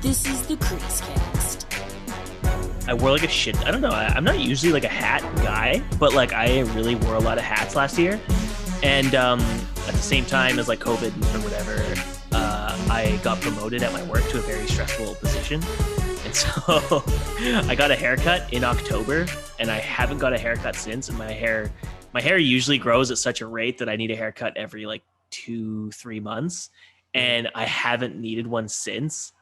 This is the CreaseCast. I wore like a shit. I don't know. I'm not usually like a hat guy, but like I really wore a lot of hats last year. And at the same time as like COVID or whatever, I got promoted at my work to a very stressful position. And so I got a haircut in October and I haven't got a haircut since. And my hair usually grows at such a rate that I need a haircut every like 2-3 months. And I haven't needed one since.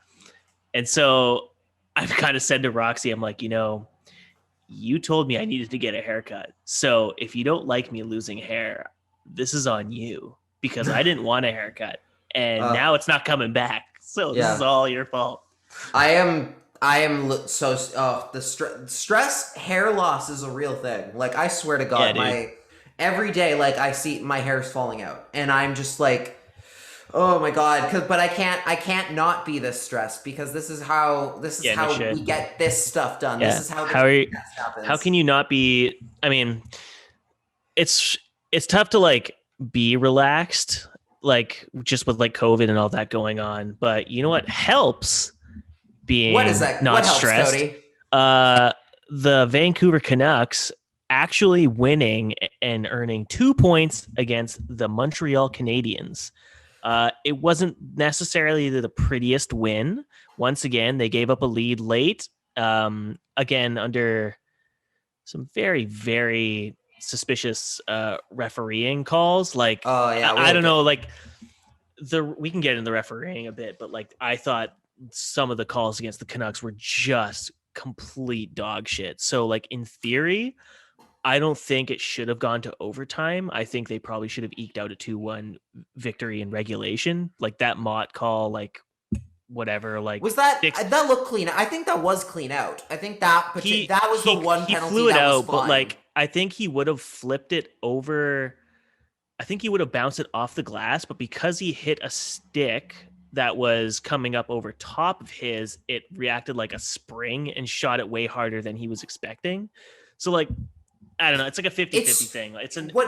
And so I've kind of said to Roxy, I'm like, you told me I needed to get a haircut. So if you don't like me losing hair, this is on you because I didn't want a haircut and now it's not coming back. So this is all your fault. The stress, hair loss is a real thing. Like, I swear to God, every day, like, I see my hair's falling out and I'm just like, oh my God. But I can't not be this stressed because this is how we get this stuff done. Yeah. This is how happens. How can you not be, I mean, it's tough to like be relaxed, like just with like COVID and all that going on. But you know what helps being what is that? Not what helps, stressed? Cody? The Vancouver Canucks actually winning and earning 2 points against the Montreal Canadiens. It wasn't necessarily the prettiest win. Once again, they gave up a lead late, again, under some very, very suspicious refereeing calls. Like, I don't know, like we can get into the refereeing a bit, but like I thought some of the calls against the Canucks were just complete dog shit. So like in theory, I don't think it should have gone to overtime. I think they probably should have eked out a 2-1 victory in regulation. Like that Mott call, like whatever. Like was that looked clean? I think that was clean out. I think that was the one penalty he flew it that out, was fine. But like I think he would have flipped it over. I think he would have bounced it off the glass, but because he hit a stick that was coming up over top of his, it reacted like a spring and shot it way harder than he was expecting. So like, I don't know. It's like a 50-50 thing.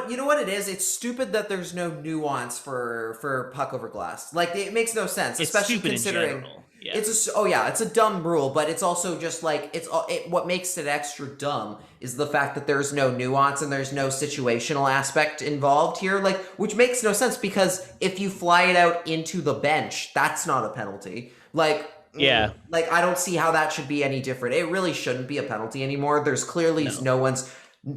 You know what it is? It's stupid that there's no nuance for puck over glass. Like it makes no sense, especially considering it's a dumb rule, but it's also just like what makes it extra dumb is the fact that there's no nuance and there's no situational aspect involved here, like which makes no sense because if you fly it out into the bench, that's not a penalty. Like I don't see how that should be any different. It really shouldn't be a penalty anymore. There's clearly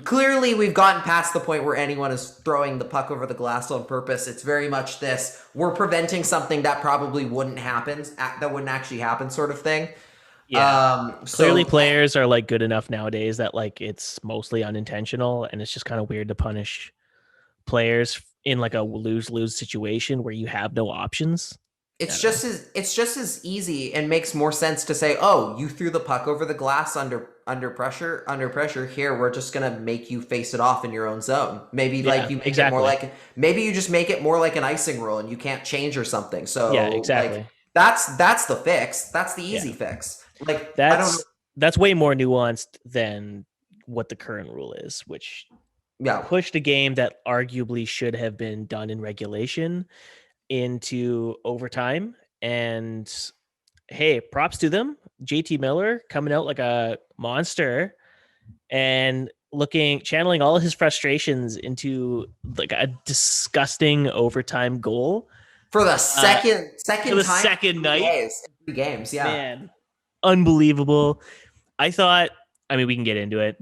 Clearly, we've gotten past the point where anyone is throwing the puck over the glass on purpose. It's very much this, we're preventing something that probably wouldn't happen, that wouldn't actually happen sort of thing. Yeah. Clearly, players are like good enough nowadays that like it's mostly unintentional, and it's just kind of weird to punish players in like a lose-lose situation where you have no options. It's just as easy and makes more sense to say, oh, you threw the puck over the glass under pressure. Here, we're just gonna make you face it off in your own zone. Maybe you make it more like, maybe you just make it more like an icing rule and you can't change or something. So like, that's the fix. That's the easy fix. Like that's way more nuanced than what the current rule is, which pushed a game that arguably should have been done in regulation into overtime. And hey, props to them. JT Miller coming out like a monster and channeling all of his frustrations into like a disgusting overtime goal for the second night. 3 games. Yeah, man, unbelievable. I mean, we can get into it.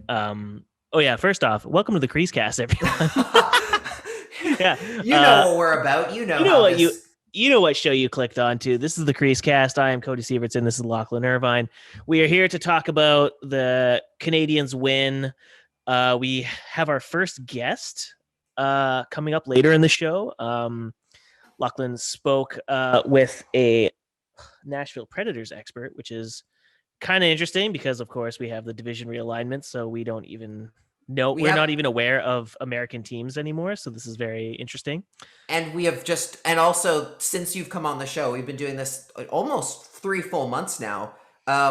First off, welcome to the CreaseCast, everyone. Yeah, you know what we're about. You know what show you clicked on to. This is the CreaseCast. I am Cody Sievertson. This is Lachlan Irvine. We are here to talk about the Canadiens win. We have our first guest coming up later in the show. Lachlan spoke with a Nashville Predators expert, which is kind of interesting because, of course, we have the division realignment, so we don't even we're not even aware of American teams anymore. So this is very interesting. And and also since you've come on the show, we've been doing this almost 3 full months now.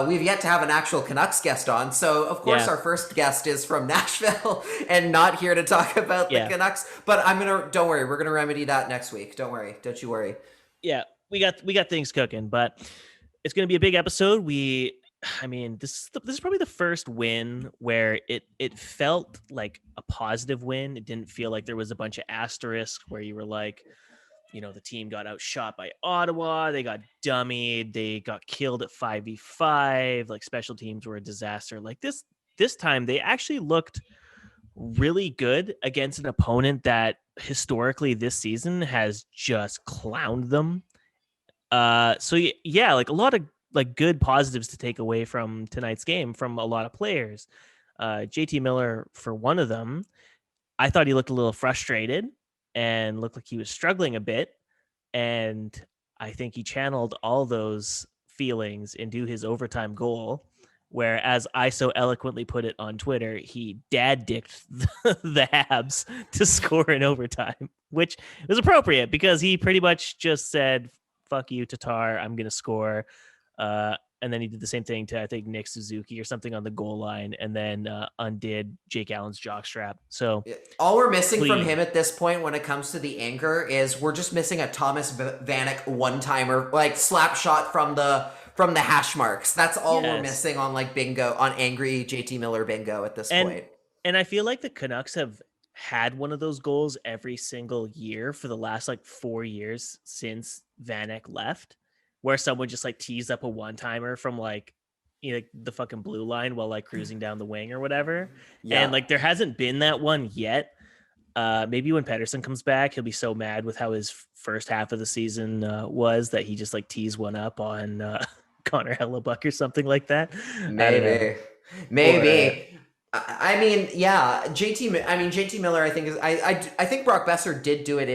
We've yet to have an actual Canucks guest on. So of course our first guest is from Nashville and not here to talk about the Canucks, but don't worry. We're going to remedy that next week. Don't worry. Don't you worry. Yeah, we got things cooking, but It's going to be a big episode. This is probably the first win where it felt like a positive win. It didn't feel like there was a bunch of asterisks where you were like, the team got outshot by Ottawa. They got dummied. They got killed at 5v5. Like special teams were a disaster. Like this time they actually looked really good against an opponent that historically this season has just clowned them. So yeah, like a lot of like good positives to take away from tonight's game from a lot of players. JT Miller, for one of them, I thought he looked a little frustrated and looked like he was struggling a bit. And I think he channeled all those feelings into his overtime goal, where, as I so eloquently put it on Twitter, he dad-dicked the Habs to score in overtime, which was appropriate because he pretty much just said, fuck you, Tatar, I'm going to score. And then he did the same thing to, I think, Nick Suzuki or something on the goal line, and then undid Jake Allen's jockstrap. So all we're missing from him at this point when it comes to the anger is we're just missing a Thomas Vanek one-timer, like slap shot from the hash marks. That's all we're missing on like bingo, on angry JT Miller bingo at this point. And I feel like the Canucks have had one of those goals every single year for the last like 4 years since Vanek left, where someone just like tees up a one-timer from like the fucking blue line while like cruising down the wing or whatever. Yeah. And like there hasn't been that one yet. Maybe when Pettersson comes back, he'll be so mad with how his first half of the season was that he just like tees one up on Connor Hellebuck or something like that. Maybe. I mean, yeah, JT Miller, I think I think Brock Besser did do it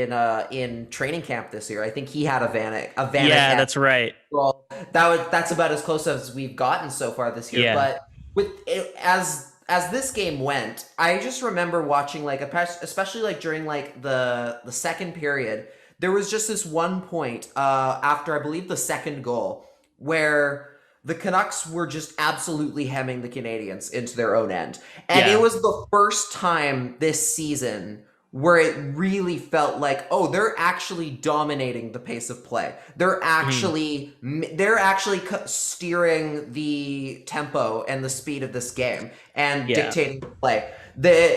in training camp this year. I think he had a Vanek. Yeah, that's right. Well, that's about as close as we've gotten so far this year. Yeah. But with it, as this game went, I just remember watching like especially like during like the second period, there was just this one point after I believe the second goal where the Canucks were just absolutely hemming the Canadiens into their own end. And it was the first time this season where it really felt like, oh, they're actually dominating the pace of play. They're actually steering the tempo and the speed of this game and dictating the play,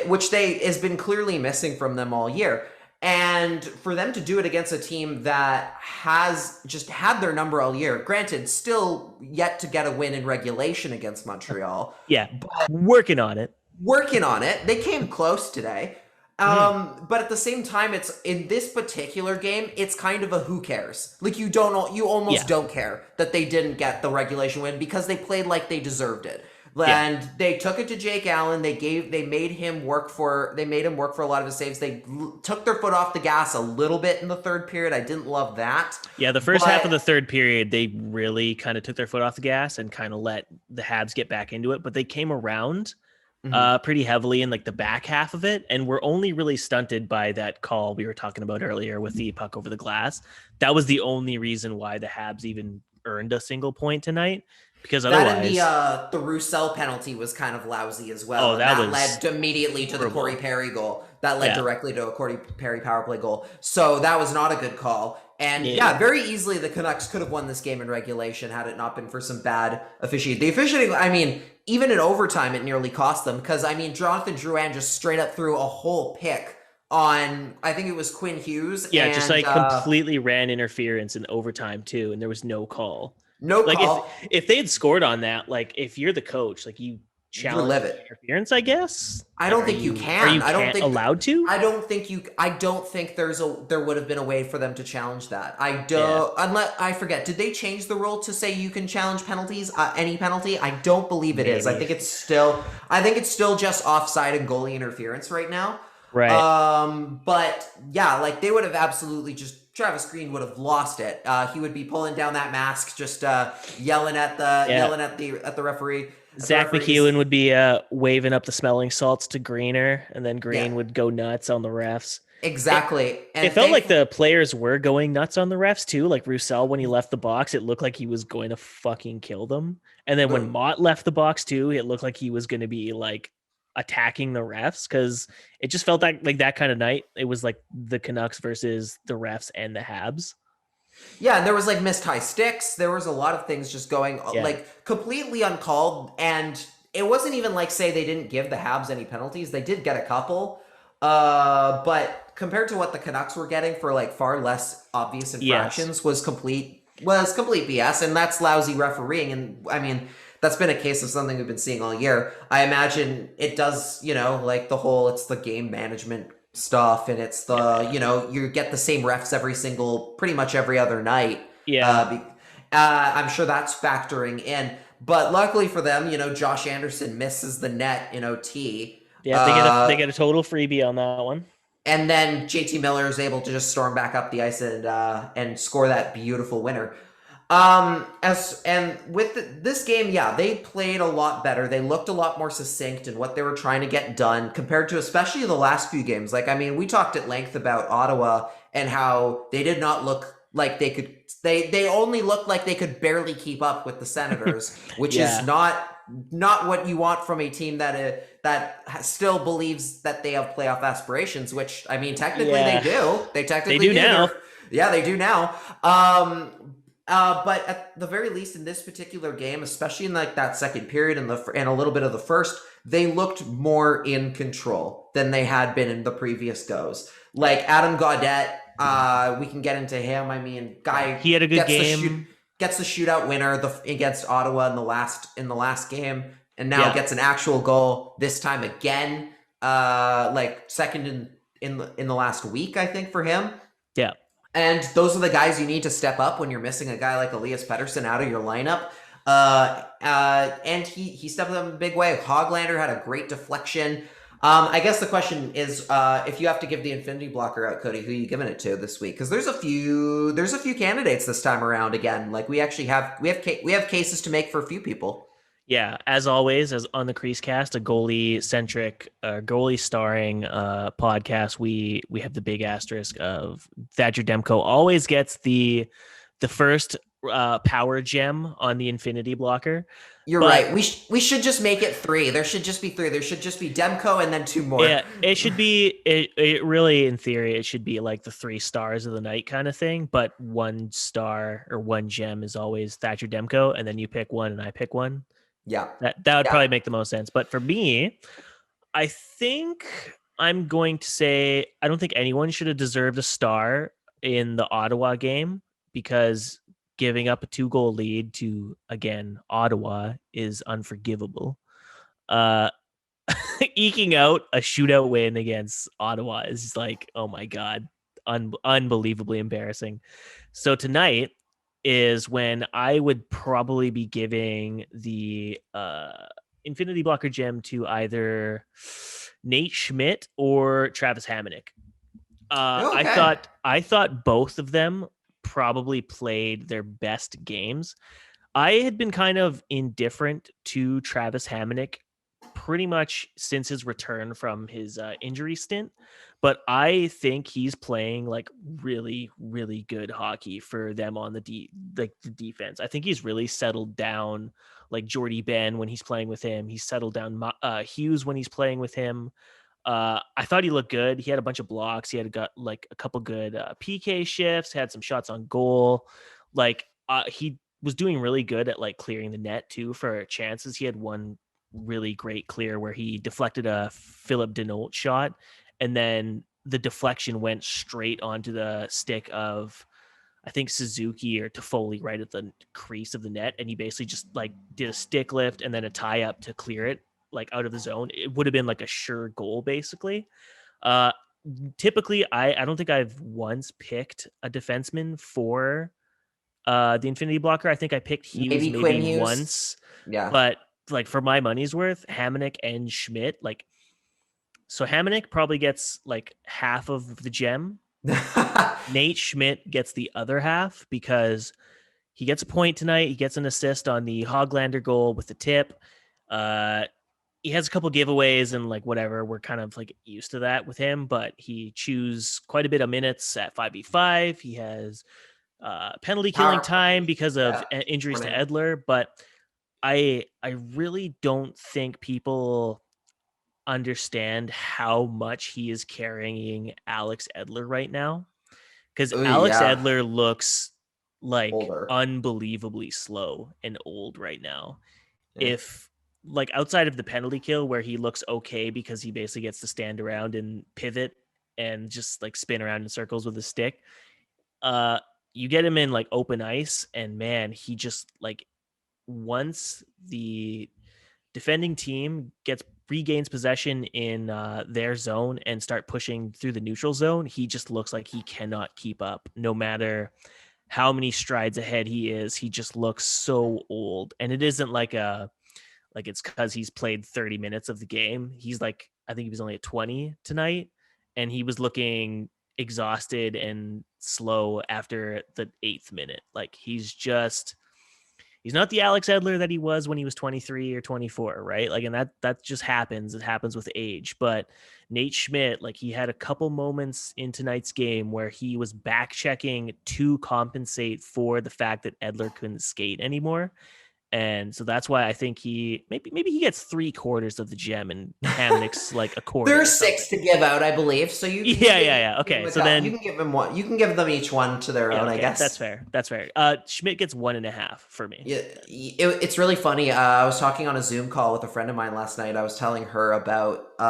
which has been clearly missing from them all year. And for them to do it against a team that has just had their number all year, granted, still yet to get a win in regulation against Montreal. Yeah, but working on it. They came close today. But at the same time, it's in this particular game, it's kind of a who cares. Like you almost don't care that they didn't get the regulation win because they played like they deserved it. And they took it to Jake Allen. They made him work for a lot of his saves. They took their foot off the gas a little bit in the third period. I didn't love that. Yeah, the first half of the third period, they really kind of took their foot off the gas and kind of let the Habs get back into it. But they came around pretty heavily in like the back half of it, and were only really stunted by that call we were talking about earlier with the puck over the glass. That was the only reason why the Habs even earned a single point tonight. Because otherwise, that and the Roussel penalty was kind of lousy as well. Oh, that led immediately to the Corey Perry goal. That led directly to a Corey Perry power play goal. So that was not a good call. And very easily the Canucks could have won this game in regulation had it not been for some bad officiating. The officiating, I mean, even in overtime, it nearly cost them because Jonathan Drouin just straight up threw a whole pick on, I think it was Quinn Hughes. Yeah, just like completely ran interference in overtime too, and there was no call. Call. If they had scored on that, like if you're the coach, like you challenge interference, I guess. I don't think you can. I don't think allowed to. I don't think there would have been a way for them to challenge that. I don't unless I forget. Did they change the rule to say you can challenge penalties, any penalty? I don't believe it is. I think it's still just offside and goalie interference right now. Right. But yeah, like they would have absolutely Travis Green would have lost it. He would be pulling down that mask, just yelling at the referee. Zach McEwen would be waving up the smelling salts to Greener, and then Green would go nuts on the refs. Exactly. It felt like the players were going nuts on the refs too. Like Roussel, when he left the box, it looked like he was going to fucking kill them. And then when Mott left the box too, it looked like he was going to be like attacking the refs, because it just felt like that kind of night. It was like the Canucks versus the refs and the Habs. Yeah, and there was like missed high sticks. There was a lot of things just going like completely uncalled. And it wasn't even like, say, they didn't give the Habs any penalties. They did get a couple. But compared to what the Canucks were getting for like far less obvious infractions was complete BS. And that's lousy refereeing. And I mean, that's been a case of something we've been seeing all year. I imagine it does, like the whole, it's the game management stuff, and it's the you get the same refs pretty much every other night. I'm sure that's factoring in, but luckily for them, Josh Anderson misses the net in OT. They get a total freebie on that one, and then JT Miller is able to just storm back up the ice and score that beautiful winner. This game, they played a lot better. They looked a lot more succinct in what they were trying to get done compared to especially the last few games. Like, I mean, we talked at length about Ottawa and how they did not look like they could, they only looked like they could barely keep up with the Senators, which is not what you want from a team that still believes that they have playoff aspirations, which, I mean, technically they do. They technically do now. Yeah, they do now. But at the very least in this particular game, especially in like that second period and a little bit of the first, they looked more in control than they had been in the previous goes. Like Adam Gaudette, we can get into him. I mean, he had a good game. Gets the shootout winner against Ottawa in the last game, and now gets an actual goal this time again. Like second in the last week, I think, for him. Yeah. And those are the guys you need to step up when you're missing a guy like Elias Pettersson out of your lineup. And he stepped up in a big way. Hoglander had a great deflection. I guess the question is, if you have to give the infinity blocker out, Cody, who are you giving it to this week? Because there's a few candidates this time around. Again, like we have cases to make for a few people. Yeah, as always, as on the CreaseCast, a goalie-centric, goalie-starring podcast, we have the big asterisk of Thatcher Demko always gets the first power gem on the infinity blocker. You're right. We should just make it 3. There should just be 3. There should just be Demko and then 2 more. Yeah, it should be. It really, in theory, it should be like the 3 stars of the night kind of thing. But 1 star or 1 gem is always Thatcher Demko, and then you pick one and I pick one. Yeah, that would probably make the most sense. But for me, I think I'm going to say I don't think anyone should have deserved a star in the Ottawa game, because giving up a 2-goal lead to, again, Ottawa is unforgivable. Eking out a shootout win against Ottawa is like, oh my God, unbelievably embarrassing. So tonight is when I would probably be giving the infinity blocker gem to either Nate Schmidt or Travis Hamonic. I thought both of them probably played their best games. I had been kind of indifferent to Travis Hamonic pretty much since his return from his injury stint, but I think he's playing like really, really good hockey for them on the defense. I think he's really settled down, like Jordy Ben when he's playing with him. He's settled down Hughes when he's playing with him. I thought he looked good. He had a bunch of blocks. He had got like a couple good PK shifts, had some shots on goal. Like he was doing really good at like clearing the net too for chances. He had one really great clear where he deflected a Philip Denault shot, and then the deflection went straight onto the stick of, I think, Suzuki or Toffoli right at the crease of the net, and he basically just like did a stick lift and then a tie up to clear it like out of the zone. It would have been like a sure goal basically. Typically I don't think I've once picked a defenseman for the infinity blocker. I think I picked Hughes maybe once. Yeah. But like for my money's worth, Hamonic and Schmidt, like, so Hamonic probably gets like half of the gem. Nate Schmidt gets the other half because he gets a point tonight. He gets an assist on the Hoglander goal with the tip. He has a couple giveaways and like whatever. We're kind of like used to that with him, but he chews quite a bit of minutes at 5v5. He has penalty killing time because of injuries to Edler, but I really don't think people understand how much he is carrying Alex Edler right now, because Edler looks like older, unbelievably slow and old right now. yeah. If like outside of the penalty kill where he looks okay because he basically gets to stand around and pivot and just like spin around in circles with a stick, uh you get him in like open ice and man, he just like once the defending team regains possession in their zone and start pushing through the neutral zone, he just looks like he cannot keep up no matter how many strides ahead he is. He just looks so old. And it isn't like it's because he's played 30 minutes of the game. He's like, I think he was only at 20 tonight, and he was looking exhausted and slow after the 8th minute. Like he's not the Alex Edler that he was when he was 23 or 24, right? Like, and that just happens. It happens with age. But Nate Schmidt, like he had a couple moments in tonight's game where he was back checking to compensate for the fact that Edler couldn't skate anymore. And so that's why I think he maybe he gets 3/4 of the gem and Hamnick's like a quarter. There's 6 to give out, I believe. So you yeah. Okay, so then you can give them one. You can give them each one to their own, okay, I guess. That's fair. Schmidt gets 1.5 for me. Yeah, it's really funny. I was talking on a Zoom call with a friend of mine last night. I was telling her about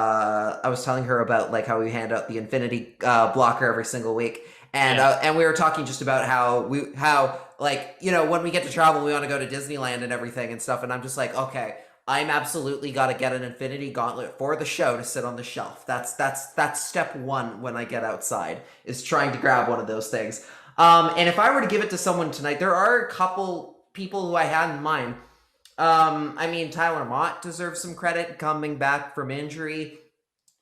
like how we hand out the Infinity blocker every single week, and we were talking just about how like, you know, when we get to travel, we want to go to Disneyland and everything and stuff. And I'm just like, okay, I'm absolutely got to get an Infinity Gauntlet for the show to sit on the shelf. That's step one when I get outside, is trying to grab one of those things. And if I were to give it to someone tonight, there are a couple people who I had in mind. I mean, Tyler Mott deserves some credit coming back from injury.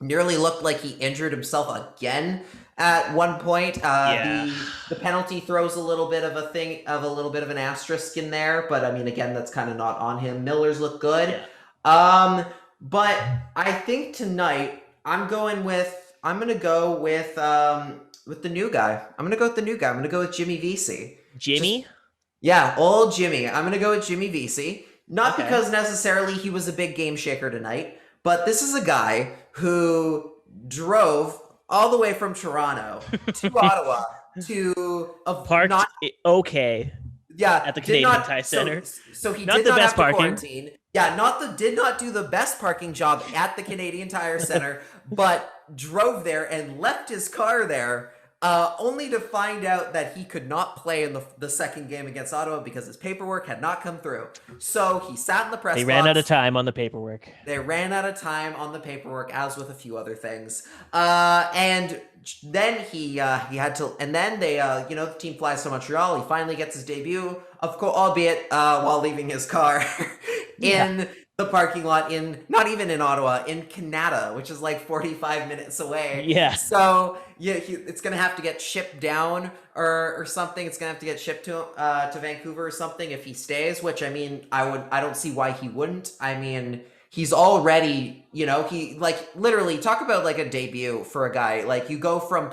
Nearly looked like he injured himself again at one point. The penalty throws a little bit of an asterisk in there, but I mean, again, that's kind of not on him. Miller's look good. Yeah. But I think tonight I'm gonna go with the new guy. I'm gonna go with Jimmy Vesey. Jimmy? Old Jimmy. I'm gonna go with Jimmy Vesey. Not because necessarily he was a big game shaker tonight, but this is a guy who drove all the way from Toronto to Ottawa to parked at the Canadian Tire Center. So he did not have to quarantine. Yeah, did not do the best parking job at the Canadian Tire Center, but drove there and left his car there, only to find out that he could not play in the second game against Ottawa because his paperwork had not come through. So he sat in the press box. They ran out of time on the paperwork. As with a few other things. And then he had to, and then they, the team flies to Montreal. He finally gets his debut, of course, albeit while leaving his car in the parking lot not even in Ottawa, in Canada, which is like 45 minutes away. Yeah. So it's gonna have to get shipped down or something. It's gonna have to get shipped to Vancouver or something if he stays. Which, I mean, I don't see why he wouldn't. I mean, he's already, he like literally talk about like a debut for a guy. Like, you go from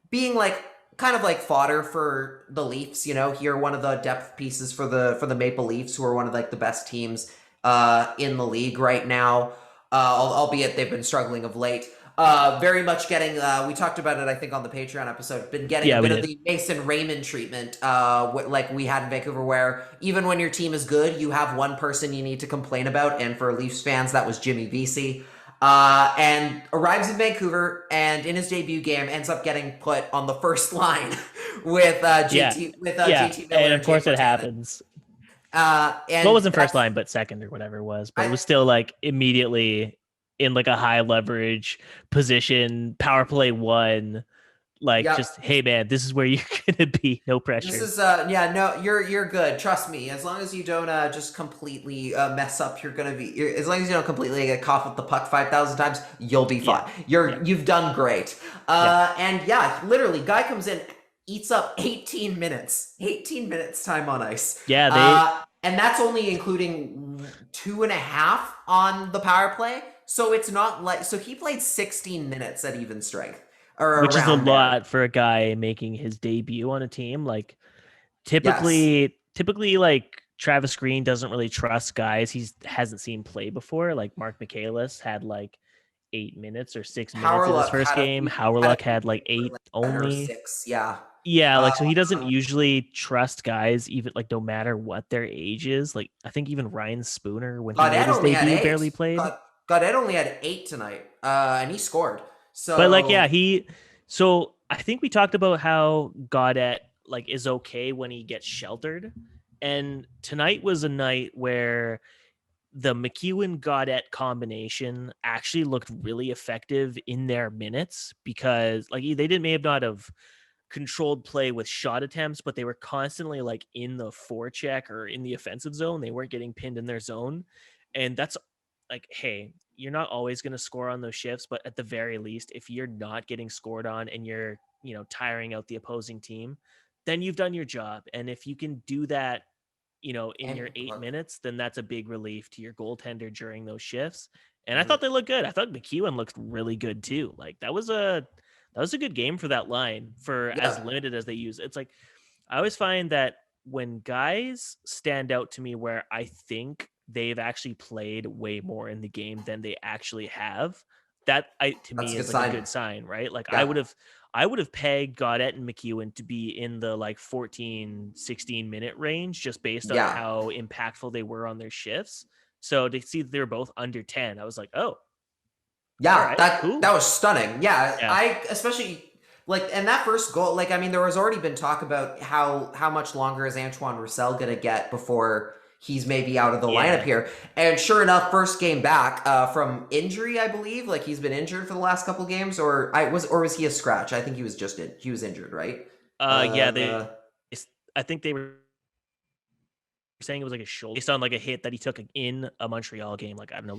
being like kind of like fodder for the Leafs. You're one of the depth pieces for the Maple Leafs, who are one of like the best teams in the league right now, albeit they've been struggling of late. Very much getting, we talked about it, I think, on the Patreon episode, been getting a bit of the Mason Raymond treatment, like we had in Vancouver, where even when your team is good, you have one person you need to complain about, and for Leafs fans, that was Jimmy Vesey. And arrives in Vancouver, and in his debut game ends up getting put on the first line with JT Miller, and of course it happens. And it wasn't first line, but second or whatever it was. But it was still like immediately in like a high leverage position, power play 1. Like, just, hey man, this is where you're gonna be. No pressure. This is you're good. Trust me. As long as you don't just completely mess up, you're gonna be. As long as you don't completely get caught with the puck 5,000 times, you'll be fine. You've done great. And literally, guy comes in, eats up 18 minutes time on ice. And that's only including 2.5 on the power play. So it's not like, so he played 16 minutes at even strength, which is a lot for a guy making his debut on a team. Like, typically like Travis Green doesn't really trust guys he hasn't seen play before. Like Mark Michaelis had like 8 minutes or 6 minutes in his first game. Howerluck had like 8 only. 6, yeah. Yeah, like so he doesn't usually trust guys even like no matter what their age is. Like I think even Ryan Spooner when he made his debut barely played. Gaudette only had 8 tonight, and he scored. So, but like yeah, So I think we talked about how Gaudette like is okay when he gets sheltered, and tonight was a night where the McEwen-Gaudette combination actually looked really effective in their minutes because like they may not have controlled play with shot attempts, but they were constantly like in the forecheck or in the offensive zone. They weren't getting pinned in their zone. And that's like, hey, you're not always going to score on those shifts, but at the very least, if you're not getting scored on and you're, tiring out the opposing team, then you've done your job. And if you can do that, in your 8 minutes, then that's a big relief to your goaltender during those shifts. And I thought they looked good. I thought McEwen looked really good too. Like that was a good game for that line for as limited as they use. It's like, I always find that when guys stand out to me where I think they've actually played way more in the game than they actually have, to me is like a good sign, right? Like I would have pegged Gaudette and McEwen to be in the like 14, 16 minute range just based on how impactful they were on their shifts. So to see that they were both under 10, I was like, oh, yeah, right, that was stunning. Yeah, I especially like, and that first goal, like, I mean, there has already been talk about how much longer is Antoine Roussel gonna get before he's maybe out of the lineup here. And sure enough, first game back from injury, I believe. Like he's been injured for the last couple games, or was he a scratch? I think he was he was injured, right? I think they were saying it was like a shoulder based on like a hit that he took in a Montreal game, like I don't know,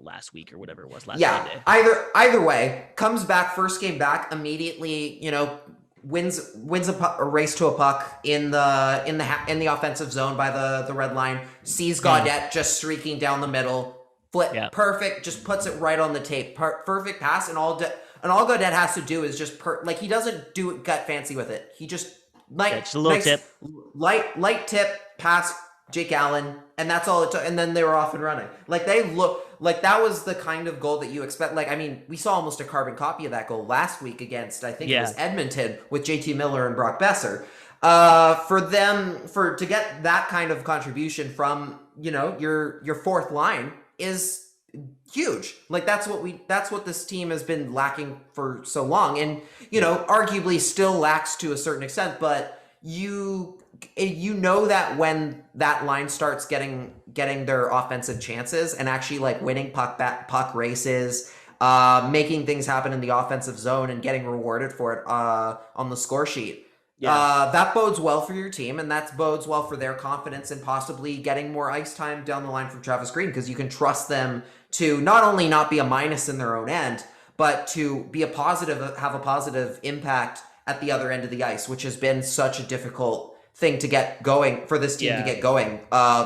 last week or whatever it was last Sunday. Either way, comes back first game back immediately, wins a race to a puck in the offensive zone by the red line, sees Gaudette just streaking down the middle, perfect, just puts it right on the tape, perfect pass, and all Gaudette has to do is just he doesn't do it gut fancy with it, he just just a little tip, light tip pass Jake Allen, and that's all it took, and then they were off and running. Like they look like that was the kind of goal that you expect. Like, I mean, we saw almost a carbon copy of that goal last week against, I think it was Edmonton with JT Miller and Brock Besser. To get that kind of contribution from, your fourth line is huge. Like that's what this team has been lacking for so long, and arguably still lacks to a certain extent, but that when that line starts getting their offensive chances and actually like winning puck races, making things happen in the offensive zone and getting rewarded for it on the score sheet, that bodes well for your team, and that bodes well for their confidence in possibly getting more ice time down the line from Travis Green, because you can trust them to not only not be a minus in their own end, but to be have a positive impact at the other end of the ice, which has been such a difficult thing to get going for this team to get going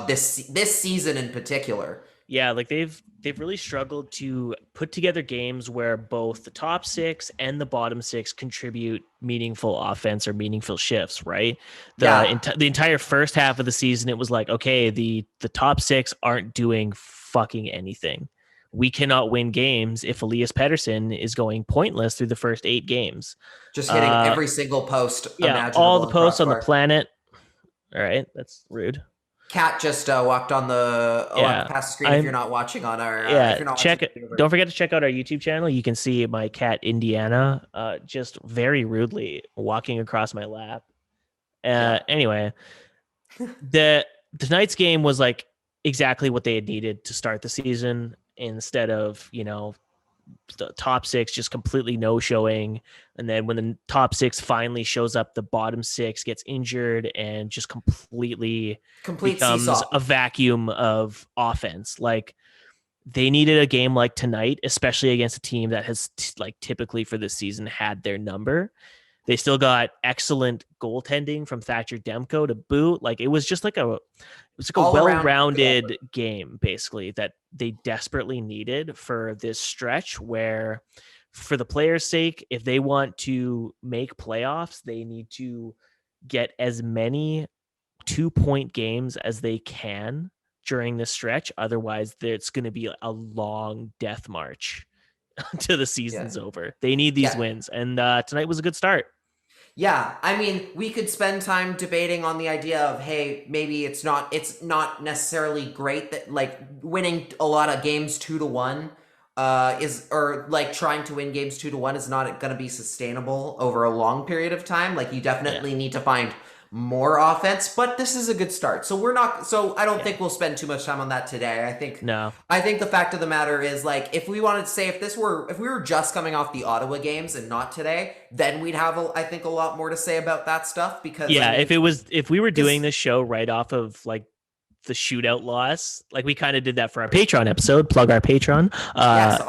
this season in particular. Yeah, like they've really struggled to put together games where both the top six and the bottom six contribute meaningful offense or meaningful shifts, right? The entire first half of the season, it was like, okay, the top six aren't doing fucking anything. We cannot win games if Elias Pettersson is going pointless through the first 8 games. Just hitting every single post imaginable. All the posts on the planet. All right, that's rude. Kat just walked on past the screen. If you're not watching on our if you're not check it. Don't forget to check out our YouTube channel. You can see my cat Indiana just very rudely walking across my lap. Anyway, tonight's game was like exactly what they had needed to start the season, instead of the top six just completely no-showing, and then when the top six finally shows up, the bottom six gets injured and just complete becomes seesaw. A vacuum of offense. Like they needed a game like tonight, especially against a team that has typically for this season had their number. They still got excellent goaltending from Thatcher Demko to boot. Like it was just like a well-rounded game, basically, that they desperately needed for this stretch where, for the players' sake, if they want to make playoffs, they need to get as many 2-point games as they can during this stretch. Otherwise, it's going to be a long death march till the season's over. They need these wins, and tonight was a good start. Yeah, I mean, we could spend time debating on the idea of, hey, maybe it's not necessarily great that like winning a lot of games 2-1 trying to win games 2-1 is not going to be sustainable over a long period of time. Like, you definitely need to find more offense, but this is a good start. So I don't think we'll spend too much time on that today. I think the fact of the matter is, like, if we wanted to say, if we were just coming off the Ottawa games and not today, then we'd have I think a lot more to say about that stuff, because if we were doing this show right off of like the shootout loss, like we kind of did that for our Patreon episode. Plug our Patreon.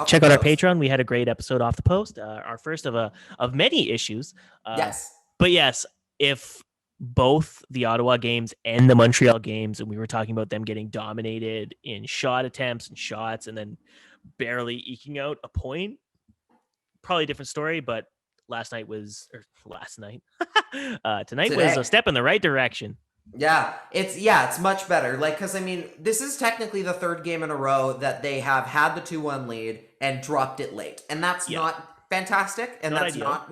Check out our Patreon. We had a great episode off the post, our first of many issues. But yes, if both the Ottawa games and the Montreal games, and we were talking about them getting dominated in shot attempts and shots and then barely eking out a point, probably a different story. But tonight was a step in the right direction. It's much better. Like, because I mean, this is technically the third game in a row that they have had the 2-1 lead and dropped it late, and that's not fantastic, and that's not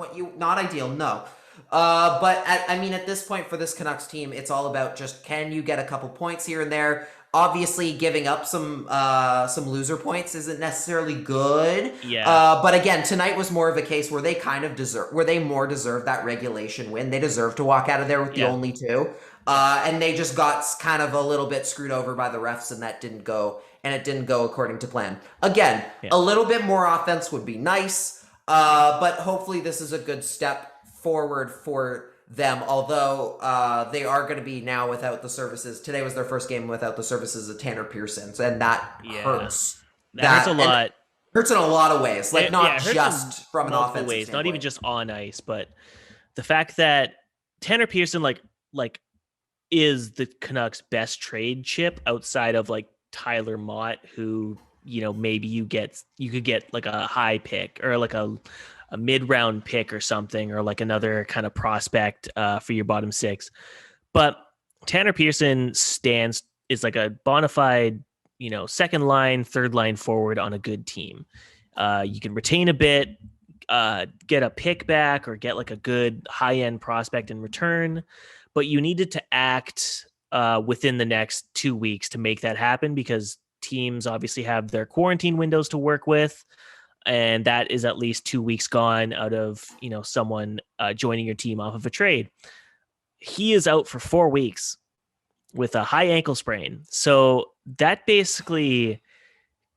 ideal. No. But at this point for this Canucks team, it's all about just, can you get a couple points here and there? Obviously, giving up some loser points isn't necessarily good. But again, tonight was more of a case where they more deserve that regulation win. They deserve to walk out of there with the only 2. And they just got kind of a little bit screwed over by the refs, and it didn't go according to plan. Again, a little bit more offense would be nice. But hopefully this is a good step forward for them, although they are going to be now without the services. Today was their first game without the services of Tanner Pearson, and that hurts. That hurts a lot. Hurts in a lot of ways, like not just from an offensive ways, standpoint. Not even just on ice, but the fact that Tanner Pearson like is the Canucks' best trade chip outside of like Tyler Mott, who, you know, maybe you could get like a high pick or like a mid-round pick or something, or like another kind of prospect for your bottom 6. But Tanner Pearson is like a bona fide, you know, second line, third line forward on a good team. You can retain a bit, get a pick back, or get like a good high-end prospect in return. But you needed to act within the next 2 weeks to make that happen, because teams obviously have their quarantine windows to work with. And that is at least 2 weeks gone out of, you know, someone joining your team off of a trade. He is out for 4 weeks with a high ankle sprain. So that basically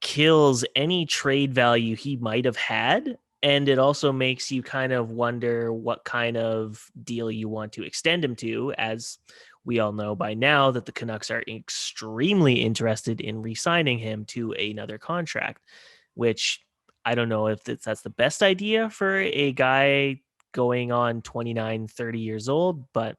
kills any trade value he might have had. And it also makes you kind of wonder what kind of deal you want to extend him to, as we all know by now that the Canucks are extremely interested in re-signing him to another contract, which I don't know if that's the best idea for a guy going on 29, 30 years old, but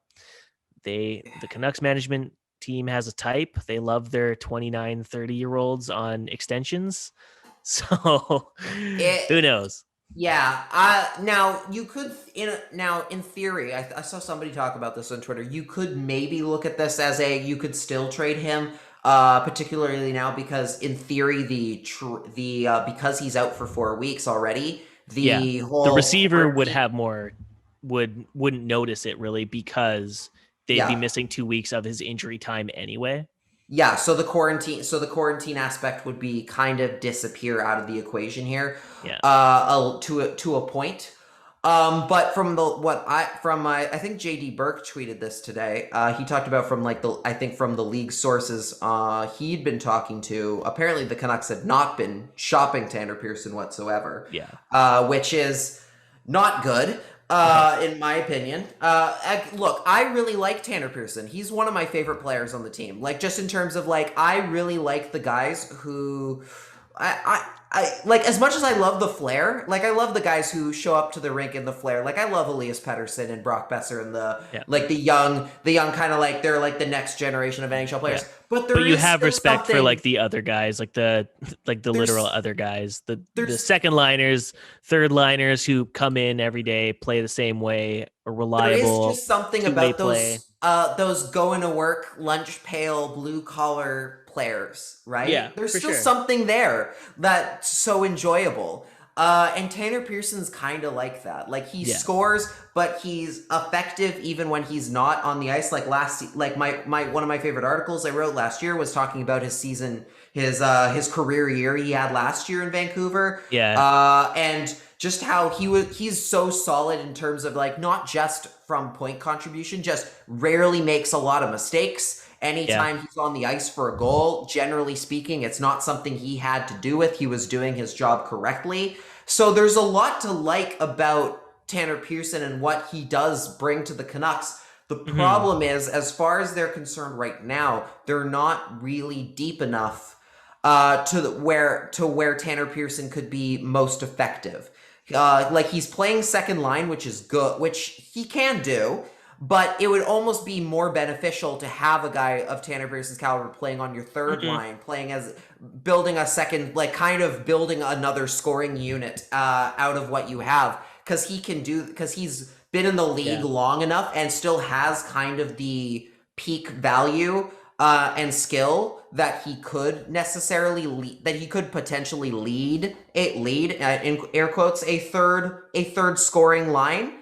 the Canucks management team has a type. They love their 29, 30-year-olds on extensions. So who knows? Yeah. Now you could, in theory, I saw somebody talk about this on Twitter. You could maybe look at this as you could still trade him, particularly now, because in theory, because he's out for 4 weeks already, the receiver wouldn't notice it really, because they'd be missing 2 weeks of his injury time anyway. Yeah, so the quarantine aspect would be kind of disappear out of the equation here. Yeah. To a point. But I think JD Burke tweeted this today. He talked about from the league sources he'd been talking to. Apparently the Canucks had not been shopping Tanner Pearson whatsoever. Yeah. Which is not good. In my opinion. Look, I really like Tanner Pearson. He's one of my favorite players on the team. Like, just in terms of, like, I really like the guys who... I like, as much as I love the flair, like, I love the guys who show up to the rink in the flair. Like, I love Elias Pettersson and Brock Besser and the young kind of, like, they're like the next generation of NHL players. Yeah. But you have respect for like the other guys, like the literal other guys, the second liners, third liners who come in every day, play the same way, are reliable. There is just something about those going to work, lunch pail, blue collar players, right? Yeah, there's for still sure. something there that's so enjoyable. And Tanner Pearson's kind of like that. Like he scores, but he's effective even when he's not on the ice. Like my one of my favorite articles I wrote last year was talking about his season, his career year he had last year in Vancouver. Yeah. And just how he's so solid in terms of like not just from point contribution, just rarely makes a lot of mistakes. Anytime he's on the ice for a goal, generally speaking, it's not something he had to do with. He was doing his job correctly. So there's a lot to like about Tanner Pearson and what he does bring to the Canucks. The problem is, as far as they're concerned right now, they're not really deep enough to where Tanner Pearson could be most effective. Like he's playing second line, which is good, which he can do. But it would almost be more beneficial to have a guy of Tanner Pearson's caliber playing on your third line, playing as building a second, like kind of building another scoring unit out of what you have, because he's been in the league long enough and still has kind of the peak value and skill that he could potentially lead in air quotes a third scoring line.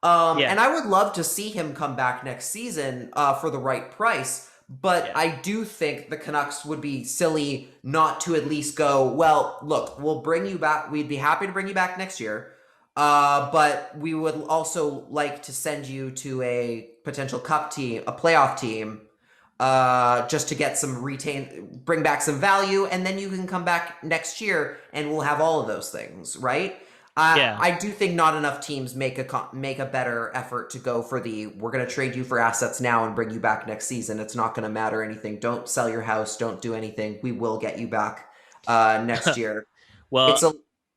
And I would love to see him come back next season for the right price. But I do think the Canucks would be silly not to at least go, well, look, we'll bring you back. We'd be happy to bring you back next year. But we would also like to send you to a potential cup team, a playoff team, just to get bring back some value. And then you can come back next year and we'll have all of those things, right? I do think not enough teams make a better effort to go for we're going to trade you for assets now and bring you back next season. It's not going to matter anything. Don't sell your house. Don't do anything. We will get you back next year. Well,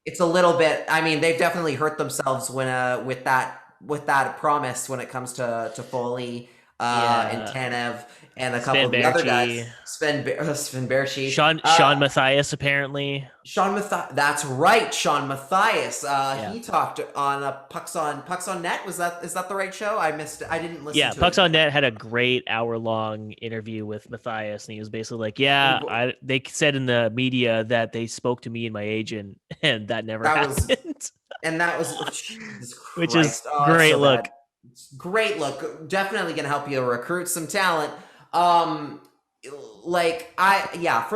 it's a little bit. I mean, they've definitely hurt themselves with that promise when it comes to Foley and Tanev and a couple of the other guys. Sven Berchi. Sean Matthias, apparently. Sean Matthias. That's right, Sean Matthias. He talked on Pucks on Net. Is that the right show? I missed it. I didn't listen to it. Yeah, Pucks on Net had a great hour-long interview with Matthias, and he was basically like, they said in the media that they spoke to me and my agent, and that never happened. That was Jesus Christ. Which is great look. Great look. Definitely going to help you recruit some talent. For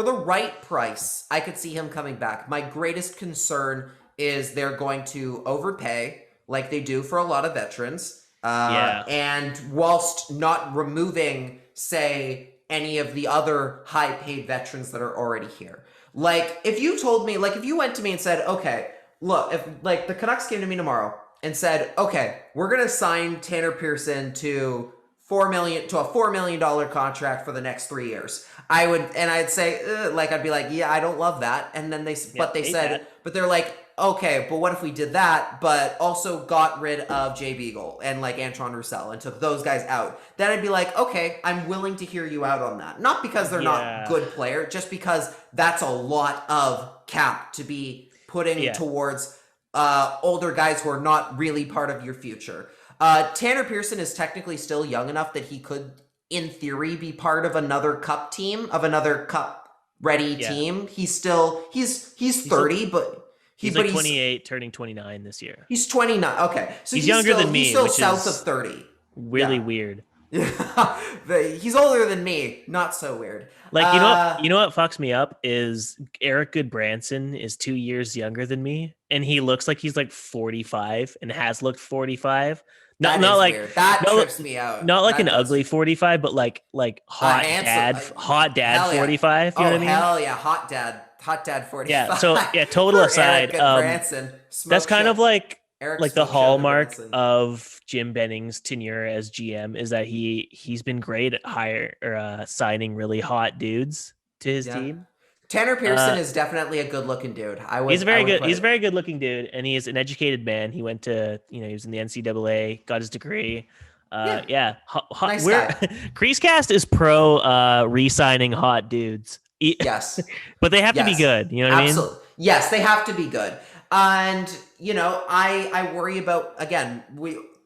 the right price, I could see him coming back. My greatest concern is they're going to overpay like they do for a lot of veterans. And whilst not removing, say, any of the other high-paid veterans that are already here. Like, if you went to me and said, okay, look, if the Canucks came to me tomorrow and said, okay, we're going to sign Tanner Pearson to $4 million contract for the next 3 years. I'd say, I'd be like, yeah, I don't love that. And then they're like, okay, but what if we did that, but also got rid of Jay Beagle and Antoine Roussel and took those guys out? Then I'd be like, okay, I'm willing to hear you out on that. Not because they're not good player, just because that's a lot of cap to be putting towards older guys who are not really part of your future. Tanner Pearson is technically still young enough that he could, in theory, be part of another cup team, of another cup ready team. He's 30, but he's 28, turning 29 this year. He's 29. Okay, so he's younger than me. He's still south of 30. Really weird. He's older than me. Not so weird. You know what fucks me up is Eric Goodbranson is 2 years younger than me, and he looks like he's 45 and has looked 45. Not weird. That trips me out. Not an ugly 45, but hot dad 45. You know what I mean? Hell yeah, hot dad 45. Yeah. So total aside, that's kind of Eric's the hallmark of Jim Benning's tenure as GM is that he's been great at signing really hot dudes to his team. Tanner Pearson is definitely a good-looking dude. He's a very good-looking dude, and he is an educated man. He went to, he was in the NCAA, got his degree. Nice guy. CreaseCast is pro re-signing hot dudes. Yes, but they have to be good. You know what I mean? Yes, they have to be good. And I worry about, again,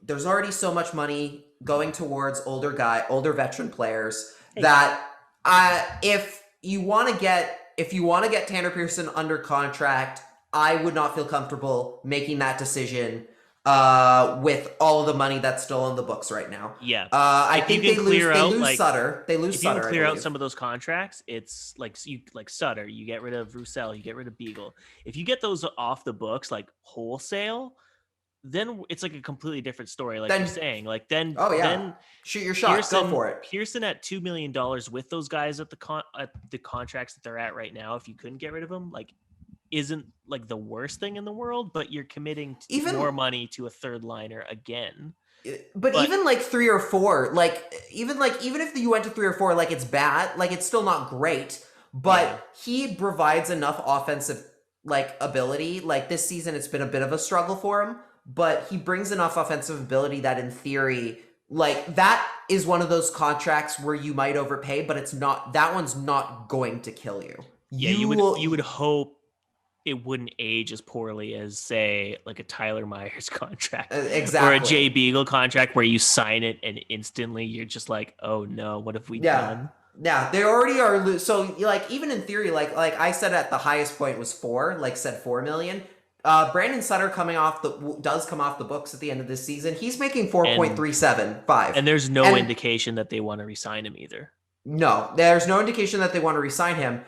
there's already so much money going towards older veteran players that if if you want to get Tanner Pearson under contract, I would not feel comfortable making that decision with all of the money that's still on the books right now. Yeah. I think they lose Sutter. They lose Sutter. If you can clear out some of those contracts, it's like Sutter, you get rid of Roussel, you get rid of Beagle. If you get those off the books like wholesale, then it's like a completely different story. Like you're saying, like then shoot your shot. Go for it. Pearson at $2 million with those guys at the contracts that they're at right now. If you couldn't get rid of them, like isn't like the worst thing in the world, but you're committing more money to a third liner again. But even like 3 or 4, even if you went to 3 or 4, like it's bad, like it's still not great, but he provides enough offensive like ability. Like this season, it's been a bit of a struggle for him, but he brings enough offensive ability that in theory, like that is one of those contracts where you might overpay, but that one's not going to kill you. Yeah, you would hope it wouldn't age as poorly as, say, like a Tyler Myers contract, exactly, or a Jay Beagle contract, where you sign it and instantly you're just like, oh no, what have we done? Yeah, they already are. So, like, even in theory, like I said, at the highest point was 4, like said $4 million. Brandon Sutter does come off the books at the end of this season. He's making 4.375, and there's no indication that they want to re-sign him either. No, there's no indication that they want to re-sign him.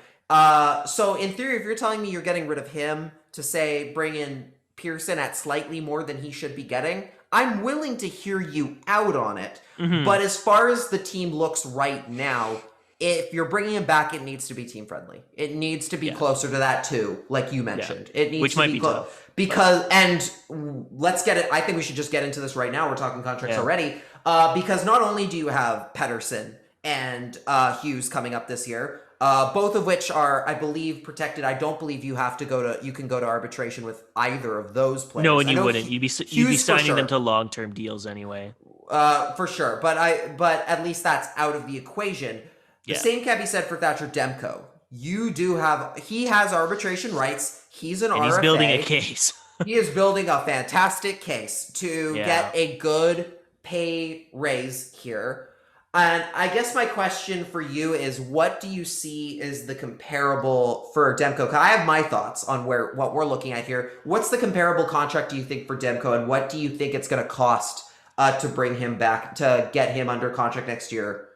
So in theory, if you're telling me you're getting rid of him to say bring in Pearson at slightly more than he should be getting, I'm willing to hear you out on it. Mm-hmm. But as far as the team looks right now, if you're bringing him back, it needs to be team friendly. It needs to be closer to that too, like you mentioned. It needs Which to might be tough. Because, and let's get it. I think we should just get into this right now. We're talking contracts already. Because not only do you have Pettersson and Hughes coming up this year, both of which are, I believe, protected. I don't believe you can go to arbitration with either of those players. No, and you wouldn't. You'd be signing them to long-term deals anyway. For sure. But at least that's out of the equation. The same can be said for Thatcher Demko. He has arbitration rights. He's an RFA. He's building a case. He is building a fantastic case to get a good pay raise here. And I guess my question for you is, what do you see is the comparable for Demko? 'Cause I have my thoughts on what we're looking at here. What's the comparable contract do you think for Demko, and what do you think it's going to cost to bring him back, to get him under contract next year?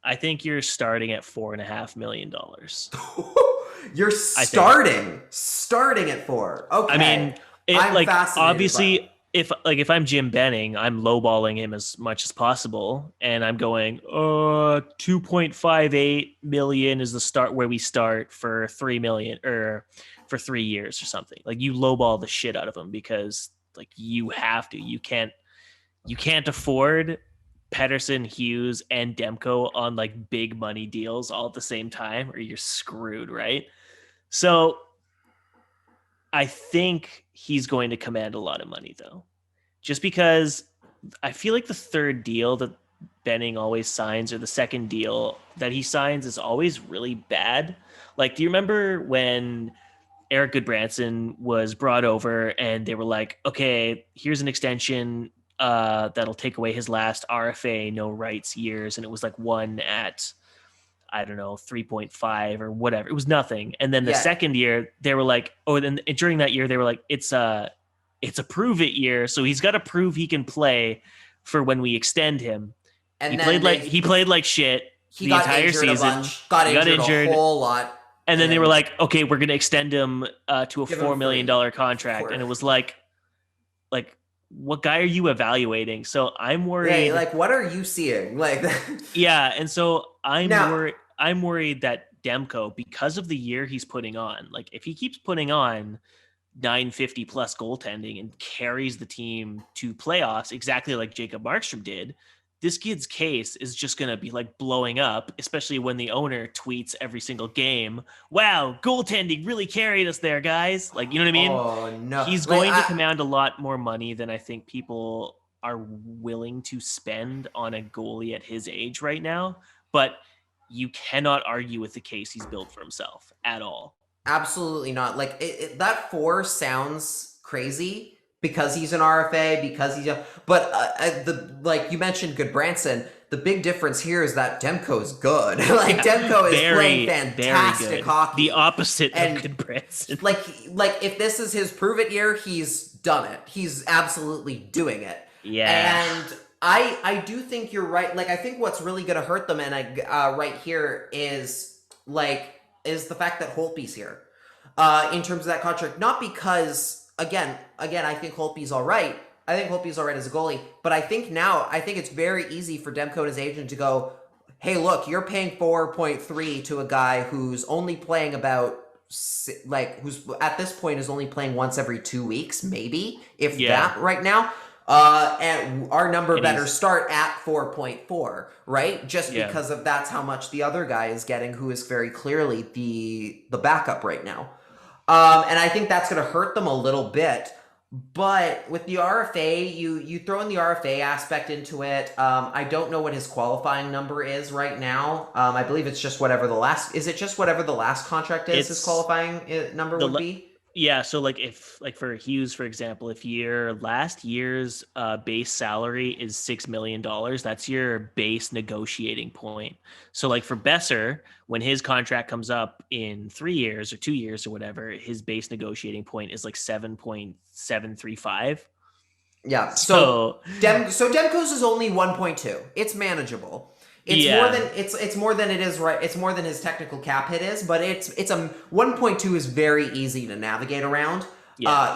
I think you're starting at $4.5 million. You're starting at 4. Okay. I mean, I'm fascinated. Obviously, if I'm Jim Benning, I'm lowballing him as much as possible, and I'm going, 2.58 million is the start where we start for 3 million or for 3 years or something. Like, you lowball the shit out of him because like you have to. You can't afford Pettersson, Hughes, and Demko on like big money deals all at the same time, or you're screwed, right? So I think he's going to command a lot of money, though, just because I feel like the third deal that Benning always signs, or the second deal that he signs, is always really bad. Like, do you remember when Eric Goodbranson was brought over and they were like, okay, here's an extension that'll take away his last RFA, no rights years. And it was like one at, I don't know, 3.5 or whatever. It was nothing. And then the second year they were like, then during that year, they were like, it's a prove it year. So he's got to prove he can play for when we extend him. And he played like shit the entire season. Got injured a whole lot. And then they were like, okay, we're going to extend him to a $4 million contract. And it was like, what guy are you evaluating? So I'm worried. Yeah, like, what are you seeing? Like, yeah. And so I'm worried that Demko, because of the year he's putting on, like if he keeps putting on 950 plus goaltending and carries the team to playoffs, exactly like Jacob Markstrom did, this kid's case is just going to be like blowing up, especially when the owner tweets every single game, wow, goaltending really carried us there, guys. Like, you know what I mean? Oh, no. He's going to command a lot more money than I think people are willing to spend on a goalie at his age right now. But you cannot argue with the case he's built for himself at all. Absolutely not. Like, that 4 sounds crazy, because he's an RFA, because he's like you mentioned Goodbranson. The big difference here is that Demko is good. Demko is playing fantastic hockey. The opposite of Goodbranson. Like if this is his prove it year, he's done it. He's absolutely doing it. Yeah. And I do think you're right. Like I think what's really going to hurt them, and right here is the fact that Holtby's here. In terms of that contract, not because again, I think Holtby's all right. I think Holtby's all right as a goalie, but I think it's very easy for Demko and his agent to go, hey, look, you're paying 4.3 to a guy who's only playing who's at this point is only playing once every 2 weeks, maybe, if that right now. And our number better start at 4.4, right? Just because of that's how much the other guy is getting, who is very clearly the backup right now. And I think that's going to hurt them a little bit. But with the RFA, you throw in the RFA aspect into it. I don't know what his qualifying number is right now. I believe it's just whatever the last contract is, his qualifying number would be? Yeah, so for Hughes, for example, if your last year's base salary is $6 million, that's your base negotiating point. So for Besser, when his contract comes up in 3 years or 2 years or whatever, his base negotiating point is 7.735. Yeah. So Demko's is only 1.2. It's manageable. It's more than it is, right? It's more than his technical cap hit is, but it's a 1.2 is very easy to navigate around.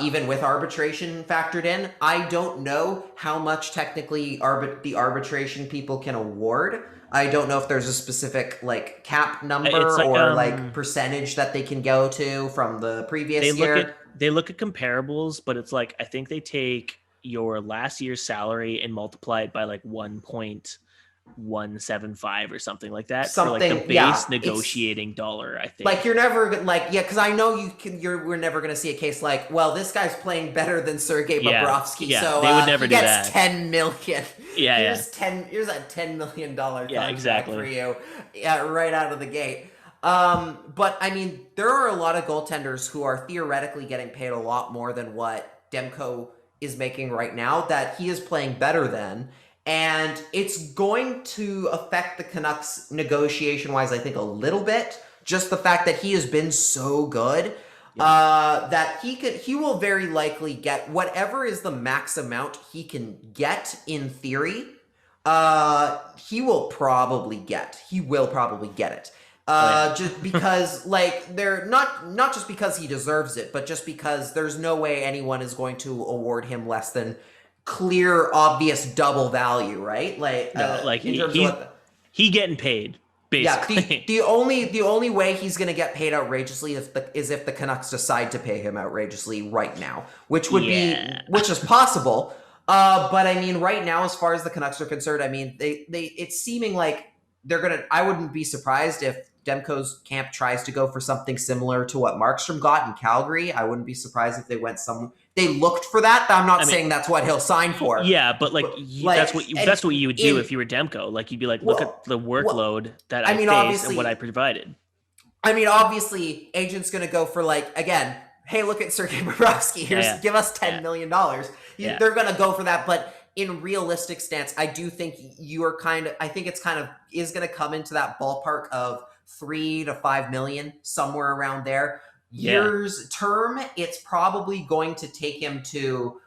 Even with arbitration factored in. I don't know how much technically the arbitration people can award. I don't know if there's a specific cap number or percentage that they can go to from the previous year. They look at comparables, but it's I think they take your last year's salary and multiply it by 1.175 or something like that for the base negotiating dollar. I think you're never because I know we're never gonna see a case this guy's playing better than Sergei Bobrovsky, so they would never do gets that. 10 million. Here's a $10 million contract for you, right out of the gate. But I mean, there are a lot of goaltenders who are theoretically getting paid a lot more than what Demko is making right now, that he is playing better than. And it's going to affect the Canucks negotiation-wise, I think, a little bit. Just the fact that he has been so good, that he will very likely get whatever is the max amount he can get in theory. He will probably get it. Just because, they're not just because he deserves it, but just because there's no way anyone is going to award him less than clear, obvious double value, right? He getting paid, basically. Yeah, the only way he's going to get paid outrageously is if the Canucks decide to pay him outrageously right now, which is possible. But I mean, right now, as far as the Canucks are concerned, I mean, it's seeming like they're gonna. I wouldn't be surprised if Demko's camp tries to go for something similar to what Markstrom got in Calgary. I wouldn't be surprised if they went they looked for that. I'm not saying that's what he'll sign for. Yeah, but that's what you would do if you were Demko. You'd be look at the workload that I faced and what I provided. I mean, obviously, agent's going to go for again, hey, look at Sergei Bobrovsky. Give us $10 million. They're going to go for that, but in realistic stance, I do think I think it's is going to come into that ballpark of 3 to 5 million, somewhere around there. Years term, it's probably going to take him to,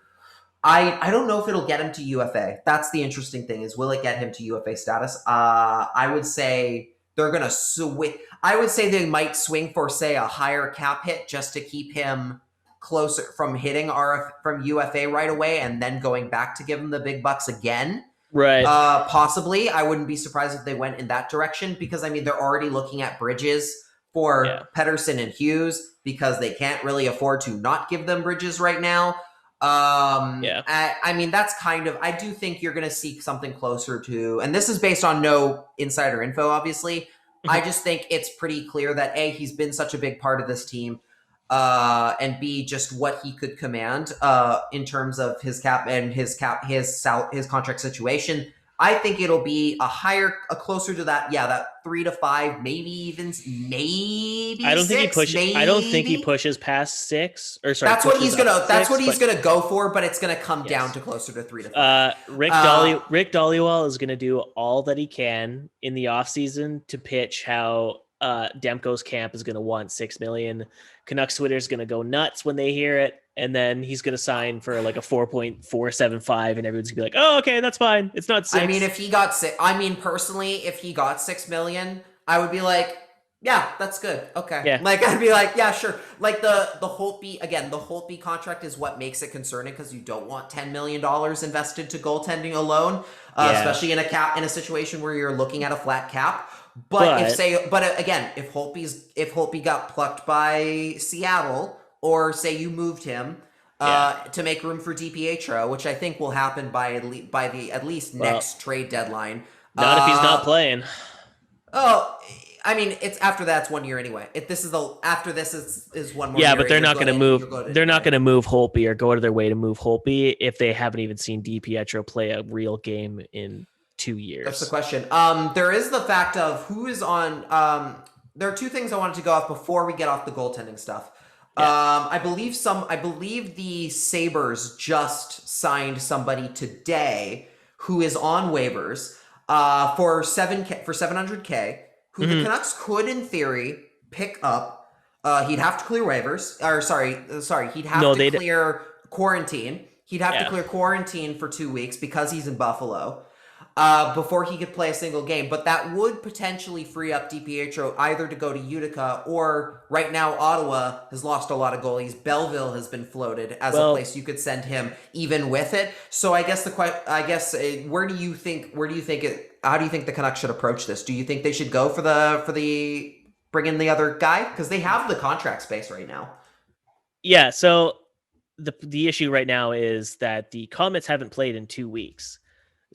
I don't know if it'll get him to UFA. That's the interesting thing, is will it get him to UFA status? I would say they're going to swing. I would say they might swing for, say, a higher cap hit just to keep him closer from hitting from UFA right away and then going back to give him the big bucks again. Right. Possibly. I wouldn't be surprised if they went in that direction, because I mean, they're already looking at bridges for Pettersson and Hughes, because they can't really afford to not give them bridges right now. I mean, that's I do think you're going to see something closer to, and this is based on no insider info, obviously. I just think it's pretty clear that A, he's been such a big part of this team, and B, just what he could command in terms of his cap and his contract situation. I think it'll be a closer to that. Yeah, that 3 to 5, maybe I don't 6. I don't think he pushes past 6. Or sorry, that's what he's gonna. That's what he's but, gonna go for. But it's gonna come down to closer to 3 to 5. Rick Dhaliwal is gonna do all that he can in the offseason to pitch how Demko's camp is gonna want $6 million. Canucks Twitter is gonna go nuts when they hear it, and then he's gonna sign for like a 4.475, and everyone's gonna be like, "Oh, okay, that's fine. It's not 6." I mean, if he got personally, if he got $6 million, I would be like, yeah, that's good. Okay. Yeah. Like, I'd be like, yeah, sure. Like the Holtby contract is what makes it concerning, because you don't want $10 million invested to goaltending alone, especially in a situation where you're looking at a flat cap. But if Holtby got plucked by Seattle, or say you moved him to make room for DiPietro, which I think will happen by the at least next trade deadline. Not if he's not playing. Oh, I mean, it's after that's 1 year anyway. After this is 1 more year. Yeah, but they're not going to move. They're not going to move Holtby or go out of their way to move Holtby if they haven't even seen DiPietro play a real game in 2 years. That's the question. There is the fact of who is on. There are 2 things I wanted to go off before we get off the goaltending stuff. Yeah. I believe the Sabres just signed somebody today who is on waivers for $700K, who the Canucks could, in theory, pick up. He'd have to clear waivers. He'd have to clear quarantine. He'd have to clear quarantine for 2 weeks because he's in Buffalo. Before he could play a single game. But that would potentially free up DiPietro either to go to Utica, or right now Ottawa has lost a lot of goalies. Belleville has been floated as a place you could send him even with it. So I guess how do you think the Canucks should approach this? Do you think they should go for the bring in the other guy? Because they have the contract space right now. Yeah, so the issue right now is that the Comets haven't played in 2 weeks.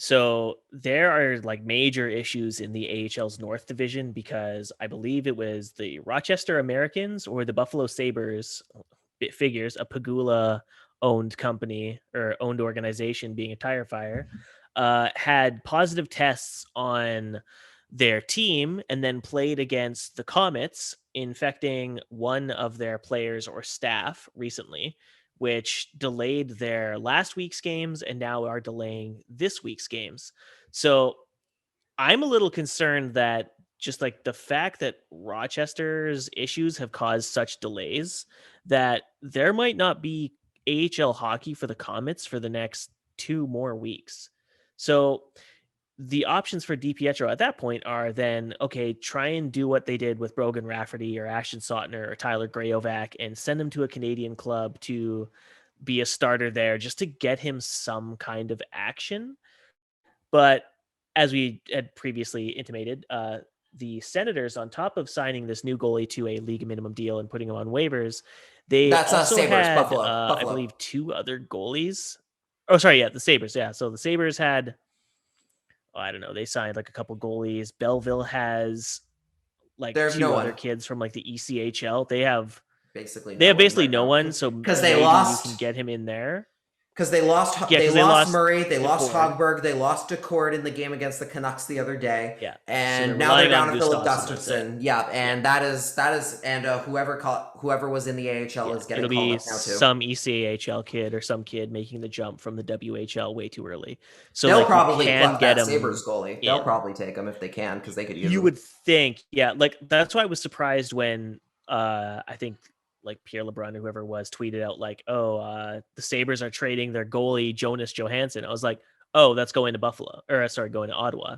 So there are like major issues in the AHL's North Division, because I believe it was the Rochester Americans or the Buffalo Sabres, it figures, a Pagula owned company or owned organization being a tire fire, had positive tests on their team and then played against the Comets, infecting one of their players or staff recently, which delayed their last week's games and now are delaying this week's games. So I'm a little concerned that just like the fact that Rochester's issues have caused such delays, that there might not be AHL hockey for the Comets for the next 2 more weeks. So the options for DiPietro at that point are then, okay, try and do what they did with Brogan Rafferty or Ashton Sautner or Tyler Grayovac and send him to a Canadian club to be a starter there just to get him some kind of action. But as we had previously intimated, the Senators, on top of signing this new goalie to a league minimum deal and putting him on waivers, they also Sabres, had, Buffalo. I believe, 2 other goalies. Oh, sorry, yeah, the Sabres, yeah. So the Sabres had... I don't know. They signed like a couple goalies. Belleville has like 2 other kids from like the ECHL. They have basically no one. So because you can get him in there. Because they lost Murray, they lost Hogberg, they lost DeCord in the game against the Canucks the other day. Yeah, and so now they're down to Philip Gustafson. Yeah, and that is, and whoever was in the AHL is getting called up now too. Some ECHL kid or some kid making the jump from the WHL way too early. So they'll probably get that Sabres goalie. They'll probably take him if they can, because they could use him. You would think, yeah. Like that's why I was surprised when I think like Pierre LeBrun or whoever was tweeted out like, the Sabres are trading their goalie Jonas Johansson. I was like, oh, that's going to going to Ottawa,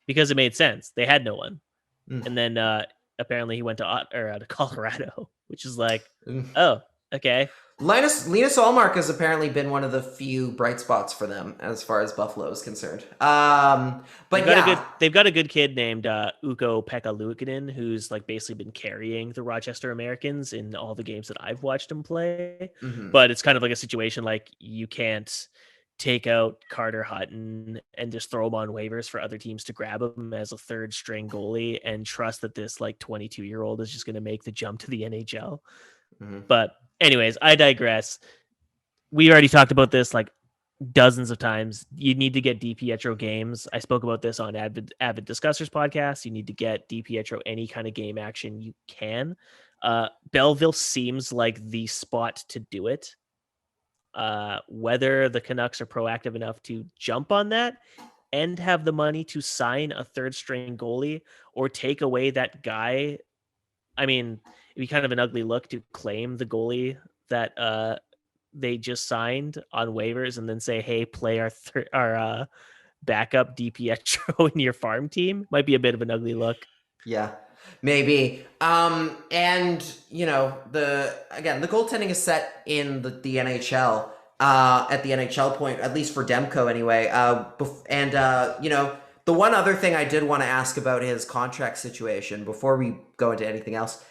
because it made sense. They had no one. And then apparently he went to Colorado, which is like, oh, okay. Linus Ullmark has apparently been one of the few bright spots for them as far as Buffalo is concerned. But they've got a good kid named Ukko-Pekka Luukkonen, who's like basically been carrying the Rochester Americans in all the games that I've watched him play. Mm-hmm. But it's kind of like a situation like you can't take out Carter Hutton and just throw him on waivers for other teams to grab him as a third string goalie and trust that this like 22-year-old is just going to make the jump to the NHL. Mm-hmm. But anyways, I digress. We already talked about this like dozens of times. You need to get DiPietro games. I spoke about this on Avid Discussers podcast. You need to get DiPietro any kind of game action you can. Belleville seems like the spot to do it. Whether the Canucks are proactive enough to jump on that and have the money to sign a third string goalie or take away that guy. I mean, it'd be kind of an ugly look to claim the goalie that they just signed on waivers and then say, hey, play our backup DiPietro in your farm team. Might be a bit of an ugly look. Yeah, maybe. And the goaltending is set in the NHL at the NHL point, at least for Demko anyway. The one other thing I did want to ask about his contract situation before we go into anything else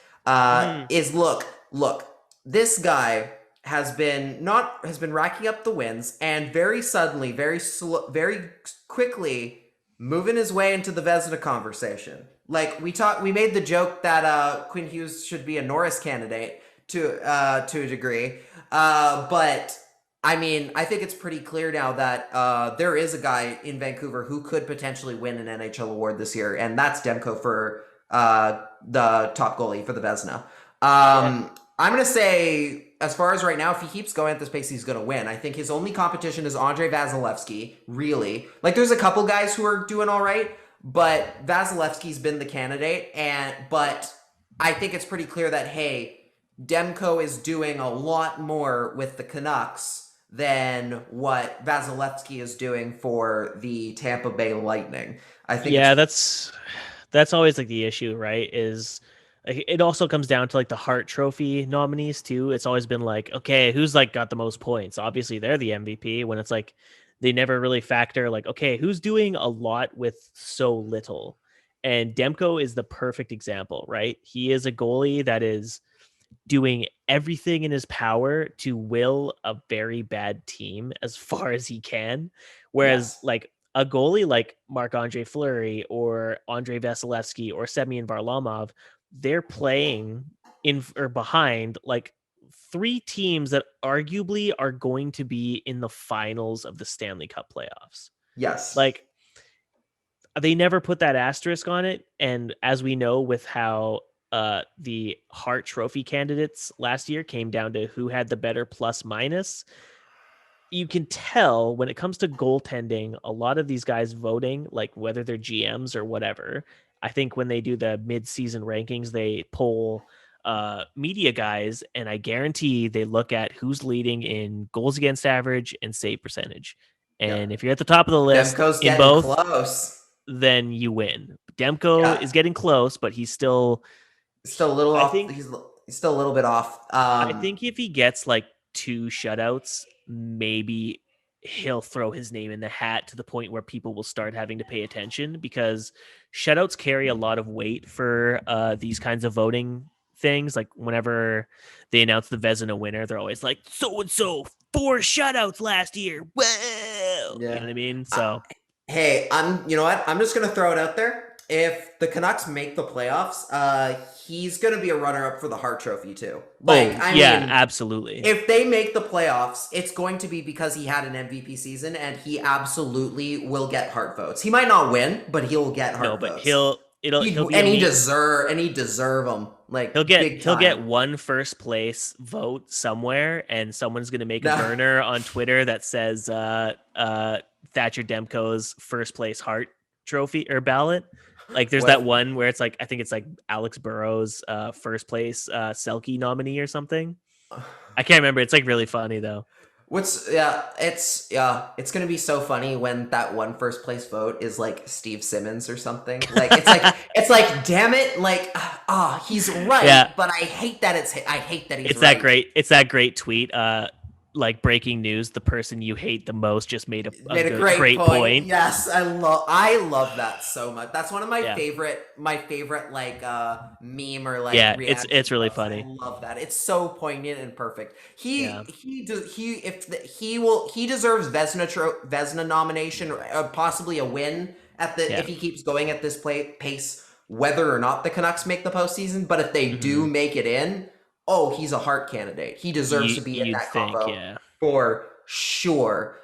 is look, this guy has been racking up the wins and very suddenly, very quickly moving his way into the Vezina conversation. Like we made the joke that Quinn Hughes should be a Norris candidate to a degree, but I mean, I think it's pretty clear now that there is a guy in Vancouver who could potentially win an NHL award this year, and that's Demko for the top goalie for the Vezina. I'm going to say, as far as right now, if he keeps going at this pace, he's going to win. I think his only competition is Andrei Vasilevskiy, really. Like, there's a couple guys who are doing all right, but Vasilevsky's been the candidate, but I think it's pretty clear that, hey, Demko is doing a lot more with the Canucks than what Vasilevskiy is doing for the Tampa Bay Lightning. I think that's always like the issue, right? Is it also comes down to like the Hart Trophy nominees too. It's always been like, okay, who's like got the most points? Obviously, they're the MVP. When it's like they never really factor like, okay, who's doing a lot with so little? And Demko is the perfect example, right? He is a goalie that is doing everything in his power to will a very bad team as far as he can. Whereas like a goalie like Marc-Andre Fleury or Andrei Vasilevskiy or Semyon Varlamov, they're playing in or behind like three teams that arguably are going to be in the finals of the Stanley Cup playoffs. Yes. Like they never put that asterisk on it. And as we know with how the Hart Trophy candidates last year came down to who had the better plus minus, you can tell when it comes to goaltending, a lot of these guys voting, like whether they're GMs or whatever, I think when they do the mid-season rankings, they poll media guys, and I guarantee they look at who's leading in goals against average and save percentage. And if you're at the top of the list Demko's in both, close. Then you win. Demko is getting close, but he's still a little off. He's still a little bit off. I think if he gets like 2 shutouts, maybe he'll throw his name in the hat to the point where people will start having to pay attention, because shutouts carry a lot of weight for these kinds of voting things. Like whenever they announce the Vezina winner, they're always like, so-and-so 4 shutouts last year. Whoa! You know what I mean? So hey, you know what? I'm just going to throw it out there. If the Canucks make the playoffs, he's going to be a runner-up for the Hart Trophy too. Like, I mean, absolutely. If they make the playoffs, it's going to be because he had an MVP season, and he absolutely will get Hart votes. He might not win, but he'll get Hart votes. He deserve them. Like he'll get one first place vote somewhere, and someone's going to make a burner on Twitter that says Thatcher Demko's first place Hart Trophy or ballot. Like there's that one where it's like, I think it's like Alex Burrows first place Selke nominee or something. I can't remember. It's like really funny though. It's gonna be so funny when that one first place vote is like Steve Simmons or something. Like it's like damn it, like he's right, but I hate that he's right. It's that great tweet. Like breaking news, the person you hate the most just made a great point. Yes, I love that so much. That's one of my favorite like meme or like it's really funny. I love that. It's so poignant and perfect. He deserves Vezina nomination or possibly a win if he keeps going at this pace, whether or not the Canucks make the postseason. But if they do make it in, he's a Hart candidate. He deserves to be in that combo for sure.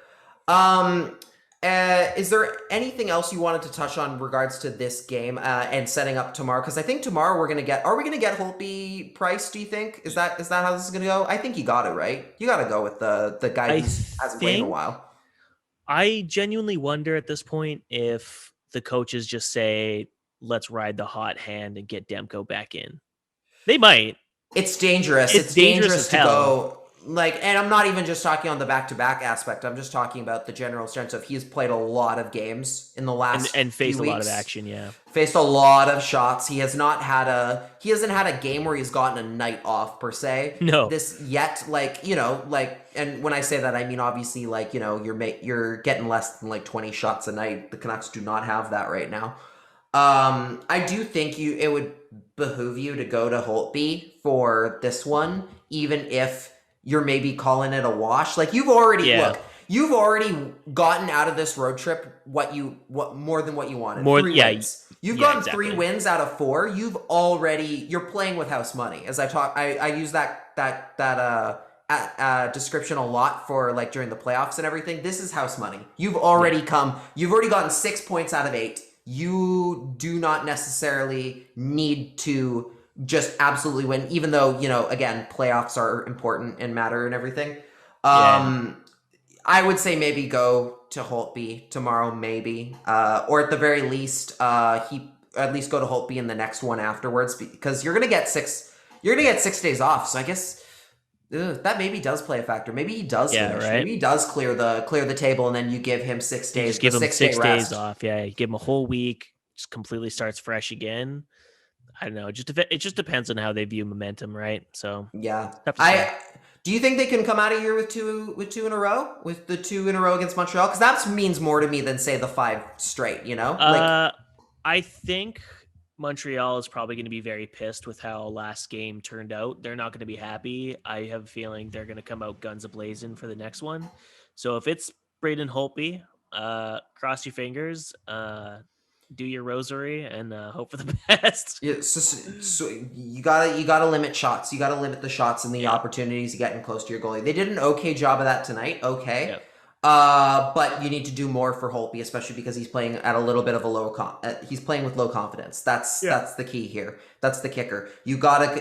Is there anything else you wanted to touch on in regards to this game and setting up tomorrow? Because I think tomorrow are we going to get Holtby Price, do you think? Is that how this is going to go? I think you got it, right? You got to go with the guy who hasn't played in a while. I genuinely wonder at this point if the coaches just say, let's ride the hot hand and get Demko back in. They might. It's dangerous. It's dangerous to go. And I'm not even just talking on the back-to-back aspect. I'm just talking about the general sense of he's played a lot of games in the last and faced few a lot of action. Yeah, faced a lot of shots. He hasn't had a game where he's gotten a night off per se. No, this yet. And when I say that, I mean obviously you're getting less than 20 shots a night. The Canucks do not have that right now. I do think it would behoove you to go to Holtby for this one, even if you're maybe calling it a wash. You've already gotten out of this road trip what more than what you wanted. Wins. You've gotten exactly. 3 wins out of 4. You're playing with house money. As I use that description a lot for during the playoffs and everything. This is house money. You've already gotten 6 points out of 8. You do not necessarily need to just absolutely win, even though, again, playoffs are important and matter and everything. I would say maybe go to Holtby tomorrow, maybe. Or at the very least, at least go to Holtby in the next one afterwards, because you're going to get 6 days off. So I guess that maybe does play a factor. Maybe he does finish. Right? Maybe he does clear the table, and then you give him 6 days. Just give him 6 days off. Yeah, you give him a whole week. Just completely starts fresh again. I don't know. It just depends on how they view momentum, right? So yeah. Do you think they can come out of here with two in a row? With the 2 in a row against Montreal? Because that means more to me than say the 5 straight. I think Montreal is probably going to be very pissed with how last game turned out. They're not going to be happy. I have a feeling they're going to come out guns a-blazing for the next one. So if it's Braden Holtby, cross your fingers, do your rosary, and hope for the best. Yeah, so you gotta limit shots. You gotta limit the shots and the opportunities you get in close to your goalie. They did an okay job of that tonight. Okay. Yep. But you need to do more for Holtby, especially because he's playing at a little bit of a he's playing with low confidence. That's the key here. That's the kicker. You gotta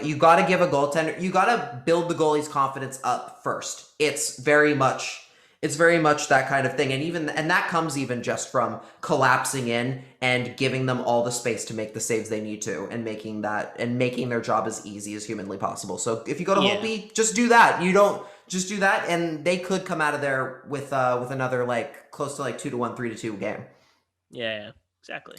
give a goaltender. You gotta build the goalie's confidence up first. It's very much that kind of thing, and that comes even just from collapsing in and giving them all the space to make the saves they need to, and making their job as easy as humanly possible. So if you go to Holtby, just do that. You don't. Just do that, and they could come out of there with another close to 2-1, 3-2 game. Yeah, exactly.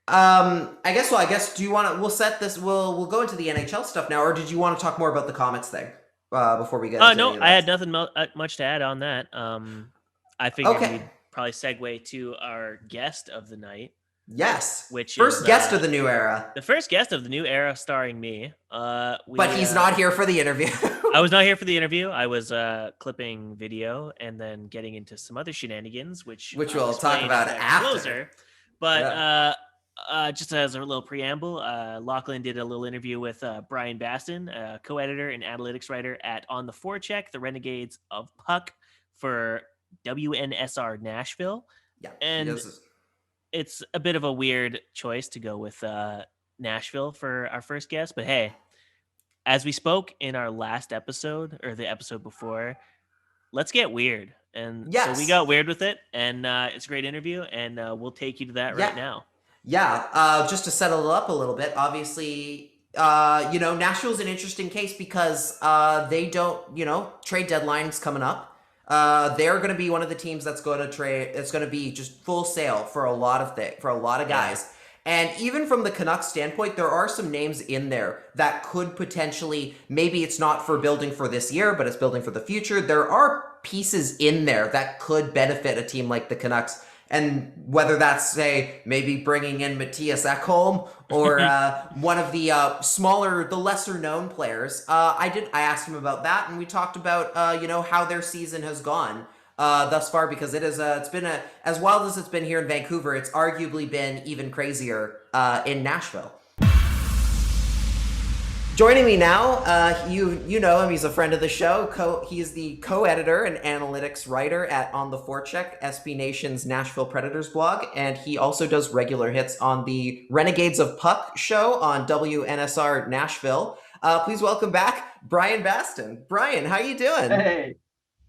I guess. Do you want to? We'll set this. We'll go into the NHL stuff now, or did you want to talk more about the Comets thing before we get? No, I had nothing much to add on that. I figured we'd probably segue to our guest of the night. Yes, which first guest of the new era. The first guest of the new era, starring me. But he's not here for the interview. I was not here for the interview. I was clipping video and then getting into some other shenanigans, which we'll talk about after. Closer. But just as a little preamble, Lachlan did a little interview with Bryan Bastin, co-editor and analytics writer at On the Forecheck, the Renegades of Puck for WNSR Nashville. Yeah, and it's a bit of a weird choice to go with Nashville for our first guest, but hey, as we spoke in our last episode or the episode before, let's get weird. And so we got weird with it, and it's a great interview, and we'll take you to that right now. Yeah, just to settle it up a little bit, obviously, Nashville's an interesting case because they don't, trade deadline's coming up. They're going to be one of the teams that's going to trade. It's going to be just full sale for a lot of guys. Yeah. And even from the Canucks standpoint, there are some names in there that could potentially, maybe it's not for building for this year, but it's building for the future. There are pieces in there that could benefit a team like the Canucks. And whether that's, say, maybe bringing in Matthias Ekholm or one of the the lesser-known players. I asked him about that, and we talked about, how their season has gone thus far, because it's been as wild as it's been here in Vancouver, it's arguably been even crazier in Nashville. Joining me now, you know him. He's a friend of the show. He's the co-editor and analytics writer at On the Forecheck, SB Nation's Nashville Predators blog, and he also does regular hits on the Renegades of Puck show on WNSR Nashville. Please welcome back Bryan Bastin. Bryan, how you doing? Hey,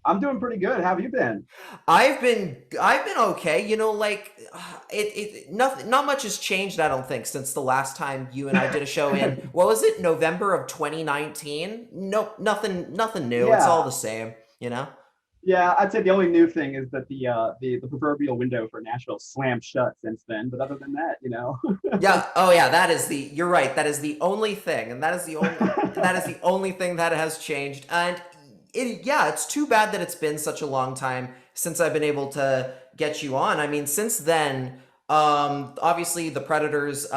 I'm doing pretty good. How have you been? I've been okay. You know, like not much has changed, I don't think, since the last time you and I did a show in what was it, November of 2019? Nope, nothing new. Yeah. It's all the same, you know? Yeah, I'd say the only new thing is that the proverbial window for Nashville slammed shut since then. But other than that, you know. Yeah. Oh yeah, you're right. That is the only thing, and that is the only thing that has changed. And it's too bad that it's been such a long time since I've been able to get you on. I mean, since then, obviously the Predators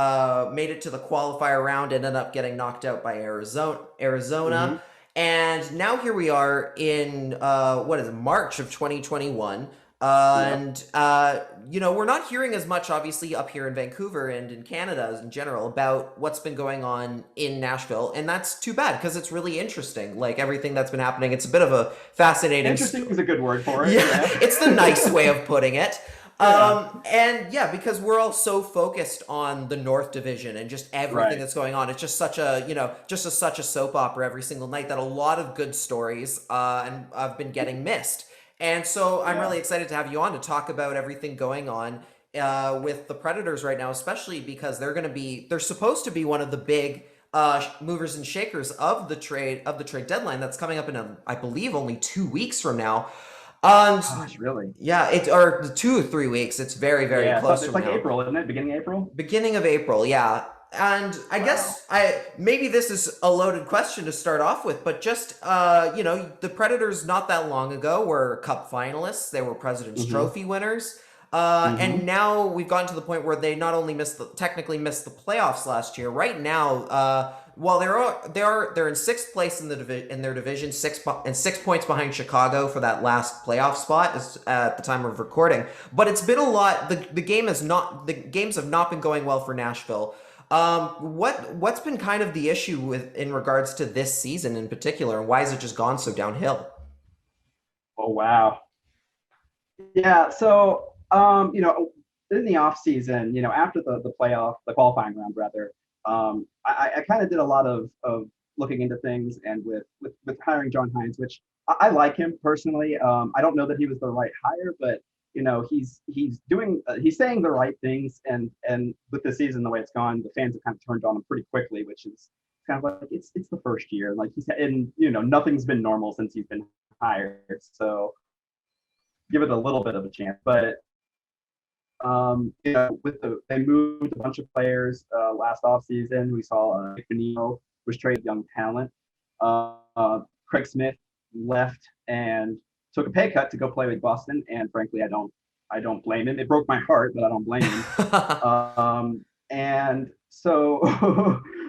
made it to the qualifier round, ended up getting knocked out by Arizona. Mm-hmm. And now here we are in, March of 2021. And we're not hearing as much, obviously, up here in Vancouver and in Canada in general about what's been going on in Nashville. And that's too bad because it's really interesting, like everything that's been happening. It's a bit of a fascinating... Interesting is a good word for it. Yeah, it's the nice way of putting it. Because we're all so focused on the North Division and just everything that's going on. It's just such a soap opera every single night that a lot of good stories and have been getting missed. And so I'm really excited to have you on to talk about everything going on with the Predators right now, especially because they're supposed to be one of the big movers and shakers of the trade deadline that's coming up in I believe only 2 weeks from now. Gosh, really? Yeah, or 2 or 3 weeks. It's very, very close. It's like now. April, isn't it? Beginning of April? Beginning of April, yeah. And I guess maybe this is a loaded question to start off with, but just the Predators not that long ago were Cup finalists. They were President's Trophy winners. And now we've gotten to the point where they not only technically missed the playoffs last year. Right now, while they're in sixth place in their division, 6 points behind Chicago for that last playoff spot at the time of recording. But it's been a lot. The games have not been going well for Nashville. What's been kind of the issue in regards to this season in particular, and why has it just gone so downhill? Oh wow. Yeah, so in the off season, after the qualifying round rather, I kind of did a lot of looking into things, and with hiring John Hines, which I like him personally. I don't know that he was the right hire, but he's saying the right things, and with the season the way it's gone, the fans have kind of turned on him pretty quickly, which is kind of like it's the first year, like he said, and nothing's been normal since he's been hired, so give it a little bit of a chance. But they moved a bunch of players last offseason. We saw Veni was traded, young talent. Craig Smith left and took a pay cut to go play with Boston, and frankly, I don't blame him. It broke my heart, but I don't blame him. And so,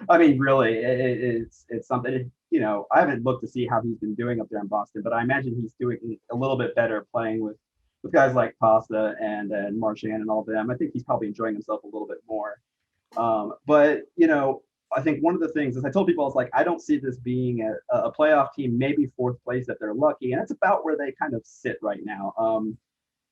I mean, really, it's something. I haven't looked to see how he's been doing up there in Boston, but I imagine he's doing a little bit better playing with guys like Pasta and Marchand and all of them. I think he's probably enjoying himself a little bit more. But I think one of the things is I told people, I was like, I don't see this being a playoff team, maybe fourth place if they're lucky. And that's about where they kind of sit right now.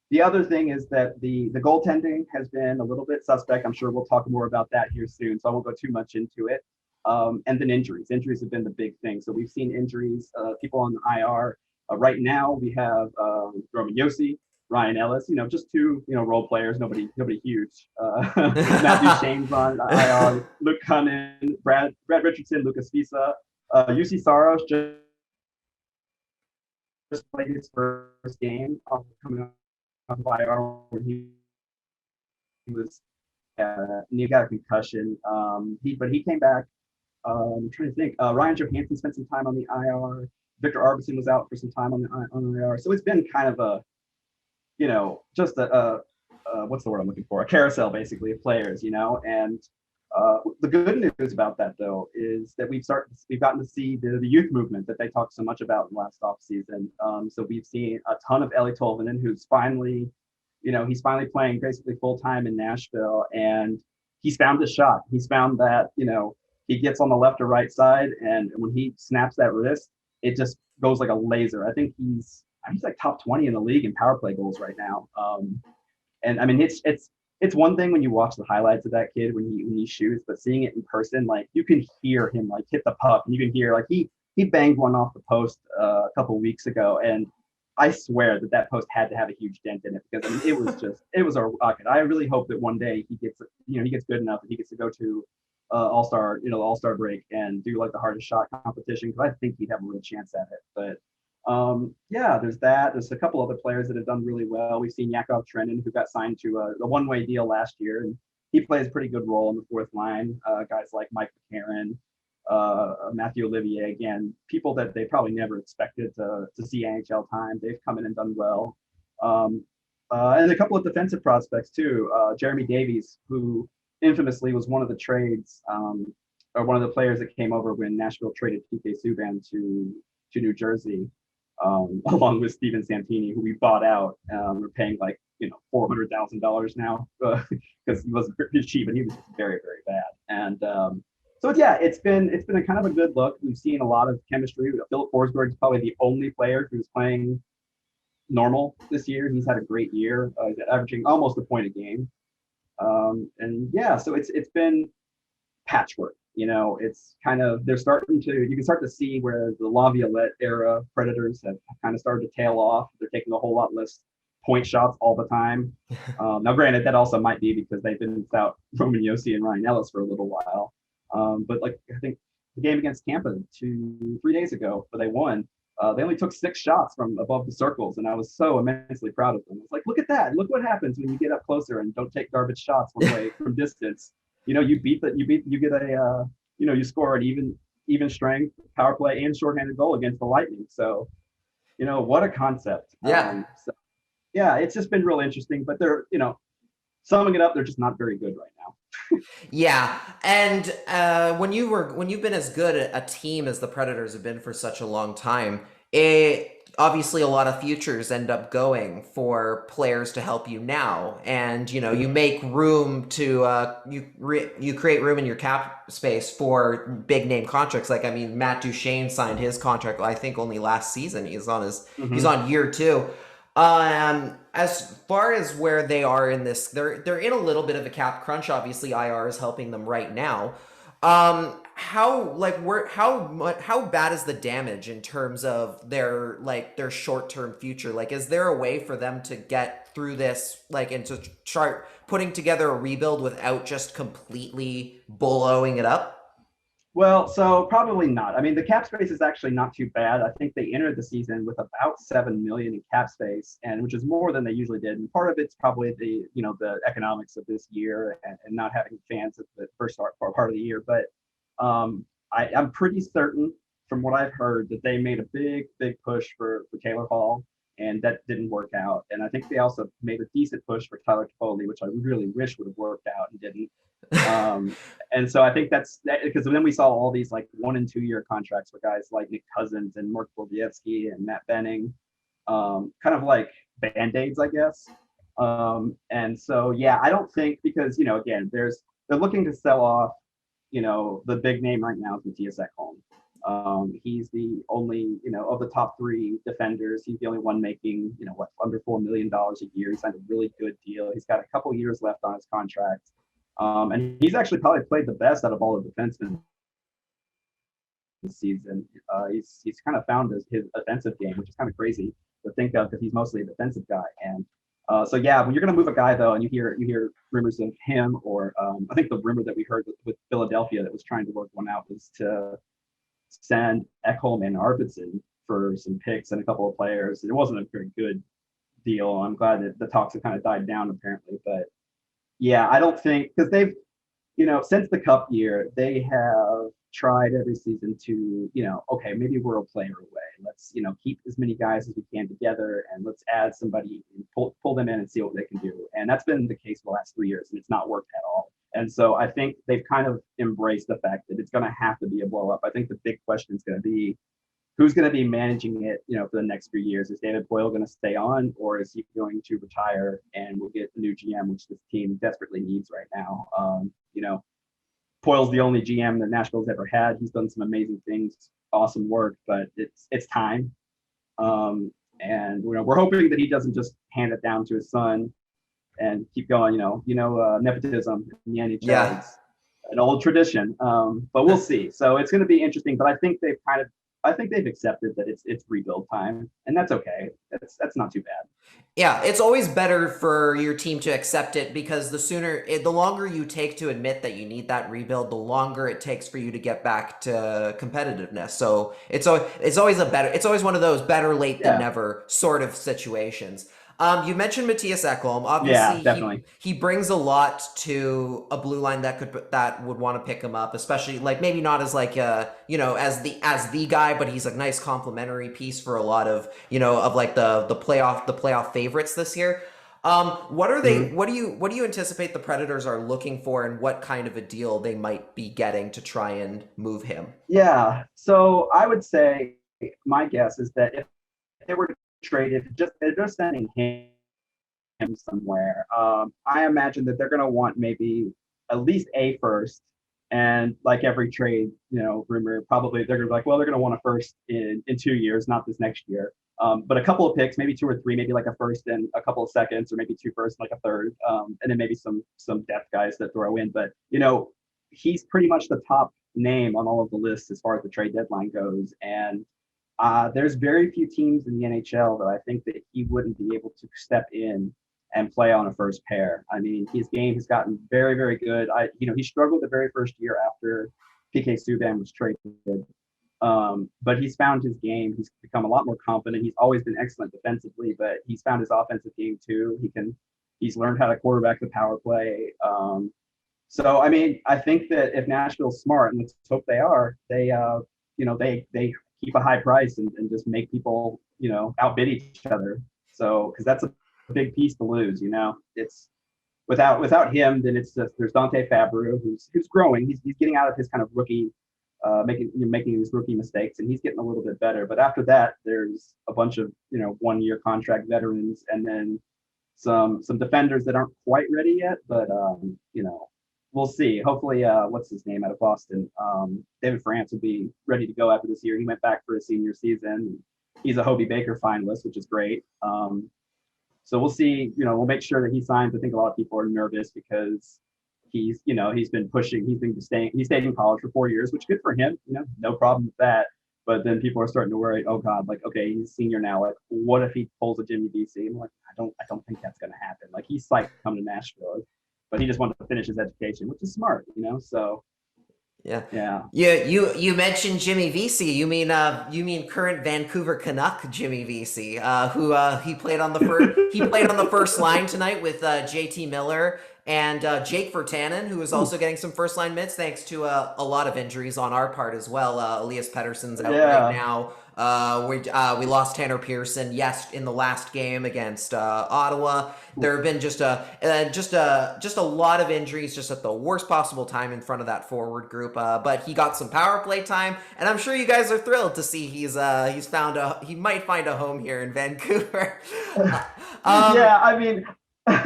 The other thing is that the goaltending has been a little bit suspect. I'm sure we'll talk more about that here soon, so I won't go too much into it. And then injuries. Injuries have been the big thing. So we've seen injuries, people on the IR. Right now we have Roman Josi, Ryan Ellis, just two, role players, nobody huge. Matthew Shane's on IR, Luke Cunnin, Brad Richardson, Lucas Fisa, UC Saros just played his first game coming off of IR when he was he got a concussion. But he came back. I'm trying to think. Ryan Johansson spent some time on the IR. Victor Arvidsson was out for some time on the IR. So it's been kind of a just what's the word I'm looking for? A carousel, basically, of players, and the good news about that, though, is that we've gotten to see the youth movement that they talked so much about in the last offseason. So we've seen a ton of Eli Tolvanen, who's finally, he's finally playing basically full time in Nashville, and he's found his shot. He's found that, he gets on the left or right side, and when he snaps that wrist, it just goes like a laser. I think he's like top 20 in the league in power play goals right now. And I mean, it's one thing when you watch the highlights of that kid when he shoots, but seeing it in person, like you can hear him like hit the puck, and you can hear like he banged one off the post a couple weeks ago, and I swear that post had to have a huge dent in it, because I mean, it was a rocket. I really hope that one day he gets good enough that he gets to go to All-Star, the All-Star break and do like the hardest shot competition, because I think he'd have a real chance at it. But yeah, there's that. There's a couple other players that have done really well. We've seen Yakov Trenin, who got signed to a one-way deal last year, and he plays a pretty good role in the fourth line. Guys like Mike McCarron, Matthew Olivier, again, people that they probably never expected to see NHL time. They've come in and done well. And a couple of defensive prospects too. Jeremy Davies, who infamously was one of the trades, or one of the players that came over when Nashville traded PK Subban to New Jersey, along with Steven Santini, who we bought out. We're paying like $400,000 now because he wasn't pretty cheap, and he was very, very bad. And so yeah, it's been a kind of a good look. We've seen a lot of chemistry. Philip Forsberg is probably the only player who's playing normal this year. He's had a great year, averaging almost a point a game. And yeah, so it's been patchwork. It's kind of, you can start to see where the Laviolette era Predators have kind of started to tail off. They're taking a whole lot less point shots all the time. Now, granted, that also might be because they've been without Roman Josi and Ryan Ellis for a little while. But like, I think the game against Tampa 3 days ago, where they won, they only took 6 shots from above the circles, and I was so immensely proud of them. It's like, look at that! Look what happens when you get up closer and don't take garbage shots from distance. You score an even strength power play and shorthanded goal against the Lightning. So, what a concept. Yeah. Yeah, it's just been real interesting. But they're, summing it up, they're just not very good right now. Yeah, and when you've been as good a team as the Predators have been for such a long time, obviously a lot of futures end up going for players to help you now, and you make room to you create room in your cap space for big name contracts. Like, I mean, Matt Duchene signed his contract, I think, only last season. He's on year 2. As far as where they are in this, they're in a little bit of a cap crunch. Obviously, IR is helping them right now. How bad is the damage in terms of their short-term future? Like, is there a way for them to get through this, and to start putting together a rebuild without just completely blowing it up? Well, so probably not. I mean, the cap space is actually not too bad. I think they entered the season with about $7 million in cap space, and which is more than they usually did. And part of it's probably the economics of this year and not having fans at the first part of the year. But I'm pretty certain, from what I've heard, that they made a big push for Taylor Hall, and that didn't work out. And I think they also made a decent push for Tyler Toffoli, which I really wish would have worked out and didn't. And so I think that's because then we saw all these 1 and 2 year contracts for guys like Nick Cousins and Mark Borowiecki and Matt Benning, kind of like band-aids, I guess. And so, yeah, I don't think, because, again, they're looking to sell off, the big name right now is Mattias Ekholm. He's the only, of the top 3 defenders, he's the only one making, under $4 million a year. He signed a really good deal. He's got a couple years left on his contract. And he's actually probably played the best out of all the defensemen this season. He's kind of found his offensive game, which is kind of crazy to think of, because he's mostly a defensive guy. And so yeah, when you're going to move a guy though, and you hear rumors of him, or I think the rumor that we heard with Philadelphia that was trying to work one out was to send Ekholm and Arvidsson for some picks and a couple of players. It wasn't a very good deal. I'm glad that the talks have kind of died down apparently, but yeah, I don't think, because they've, since the Cup year, they have tried every season to, okay, maybe we're a player away. Let's, keep as many guys as we can together, and let's add somebody and pull them in and see what they can do. And that's been the case for the last 3 years, and it's not worked at all. And so I think they've kind of embraced the fact that it's going to have to be a blow up. I think the big question is going to be, who's going to be managing it, for the next few years? Is David Boyle going to stay on, or is he going to retire and we'll get the new GM, which this team desperately needs right now? Poyle's the only GM that Nashville's ever had. He's done some amazing things, awesome work, but it's time. And we're hoping that he doesn't just hand it down to his son and keep going. Nepotism in the NHL. Yeah. It's an old tradition, but we'll see. So it's going to be interesting. But I think they've accepted that it's rebuild time, and that's okay. That's not too bad. Yeah, it's always better for your team to accept it, because the longer you take to admit that you need that rebuild, the longer it takes for you to get back to competitiveness. So it's always one of those better late than never sort of situations. You mentioned Matthias Ekholm. Obviously, definitely. He brings a lot to a blue line that would want to pick him up, especially like maybe not as like as the guy, but he's a nice complementary piece for a lot of of like the playoff favorites this year. What are they? What do you anticipate the Predators are looking for, and what kind of a deal they might be getting to try and move him? Yeah, so I would say my guess is that if they were traded, they're just sending him somewhere. I imagine that they're going to want maybe at least a first, and like every trade, rumor, probably they're going to be like, well, they're going to want a first in 2 years, not this next year. But a couple of picks, maybe 2 or 3, maybe like a first and a couple of seconds, or maybe 2 firsts and like a third, and then maybe some depth guys that throw in. But he's pretty much the top name on all of the lists as far as the trade deadline goes, and there's very few teams in the NHL that I think that he wouldn't be able to step in and play on a first pair. I mean, his game has gotten very, very good. He struggled the very first year after PK Subban was traded, but he's found his game. He's become a lot more confident. He's always been excellent defensively, but he's found his offensive game too. He's learned how to quarterback the power play. So I mean, I think that if Nashville's smart, and let's hope they are, they keep a high price and just make people, outbid each other. So, because that's a big piece to lose, it's without him, then it's just, there's Dante Fabru, who's growing. He's getting out of his kind of rookie, making his rookie mistakes, and he's getting a little bit better. But after that, there's a bunch of, 1-year contract veterans, and then some defenders that aren't quite ready yet, but, we'll see. Hopefully, what's his name out of Boston? David France will be ready to go after this year. He went back for his senior season. He's a Hobey Baker finalist, which is great. So we'll see. We'll make sure that he signs. I think a lot of people are nervous because he's been pushing. He stayed in college for 4 years, which is good for him. No problem with that. But then people are starting to worry. Oh God, like, okay, he's a senior now. Like, what if he pulls a Jimmy Vesey? I'm like, I don't think that's going to happen. Like, he's psyched to come to Nashville. But he just wanted to finish his education, which is smart, So yeah. You mentioned Jimmy Vesey. You mean current Vancouver Canuck Jimmy Vesey, who he played on the first line tonight with JT Miller and Jake Virtanen, who is also getting some first line minutes thanks to a lot of injuries on our part as well. Elias Pettersson's out right now. We lost Tanner Pearson, in the last game against Ottawa. There have been just a lot of injuries, just at the worst possible time in front of that forward group. But he got some power play time, and I'm sure you guys are thrilled to see he might find a home here in Vancouver. Yeah, I mean,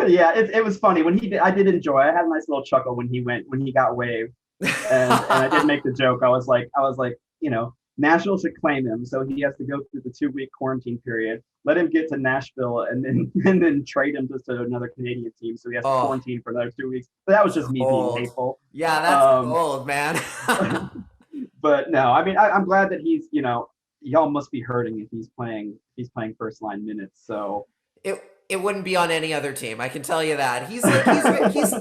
yeah, it was funny when I did enjoy. I had a nice little chuckle when he got waived, and I did make the joke. I was like, Nashville should claim him, so he has to go through the 2-week quarantine period. Let him get to Nashville, and then trade him to another Canadian team, so he has to quarantine for another 2 weeks. But that was just me being hateful. Yeah, that's gold, man. But no, I mean, I'm glad that he's, y'all must be hurting if he's playing first line minutes. So it wouldn't be on any other team. I can tell you that. He's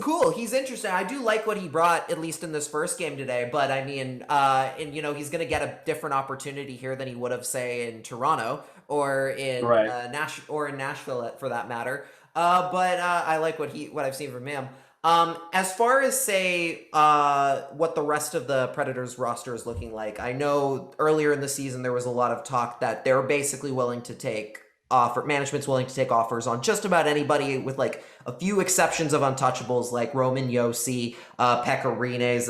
cool. He's interesting. I do like what he brought, at least in this first game today. But I mean, he's going to get a different opportunity here than he would have, say, in Toronto or in Nashville for that matter. But I like what I've seen from him. As far as, say, what the rest of the Predators roster is looking like, I know earlier in the season there was a lot of talk that they're basically management's willing to take offers on just about anybody, with like a few exceptions of untouchables like Roman Josi, Pekka Rinnes.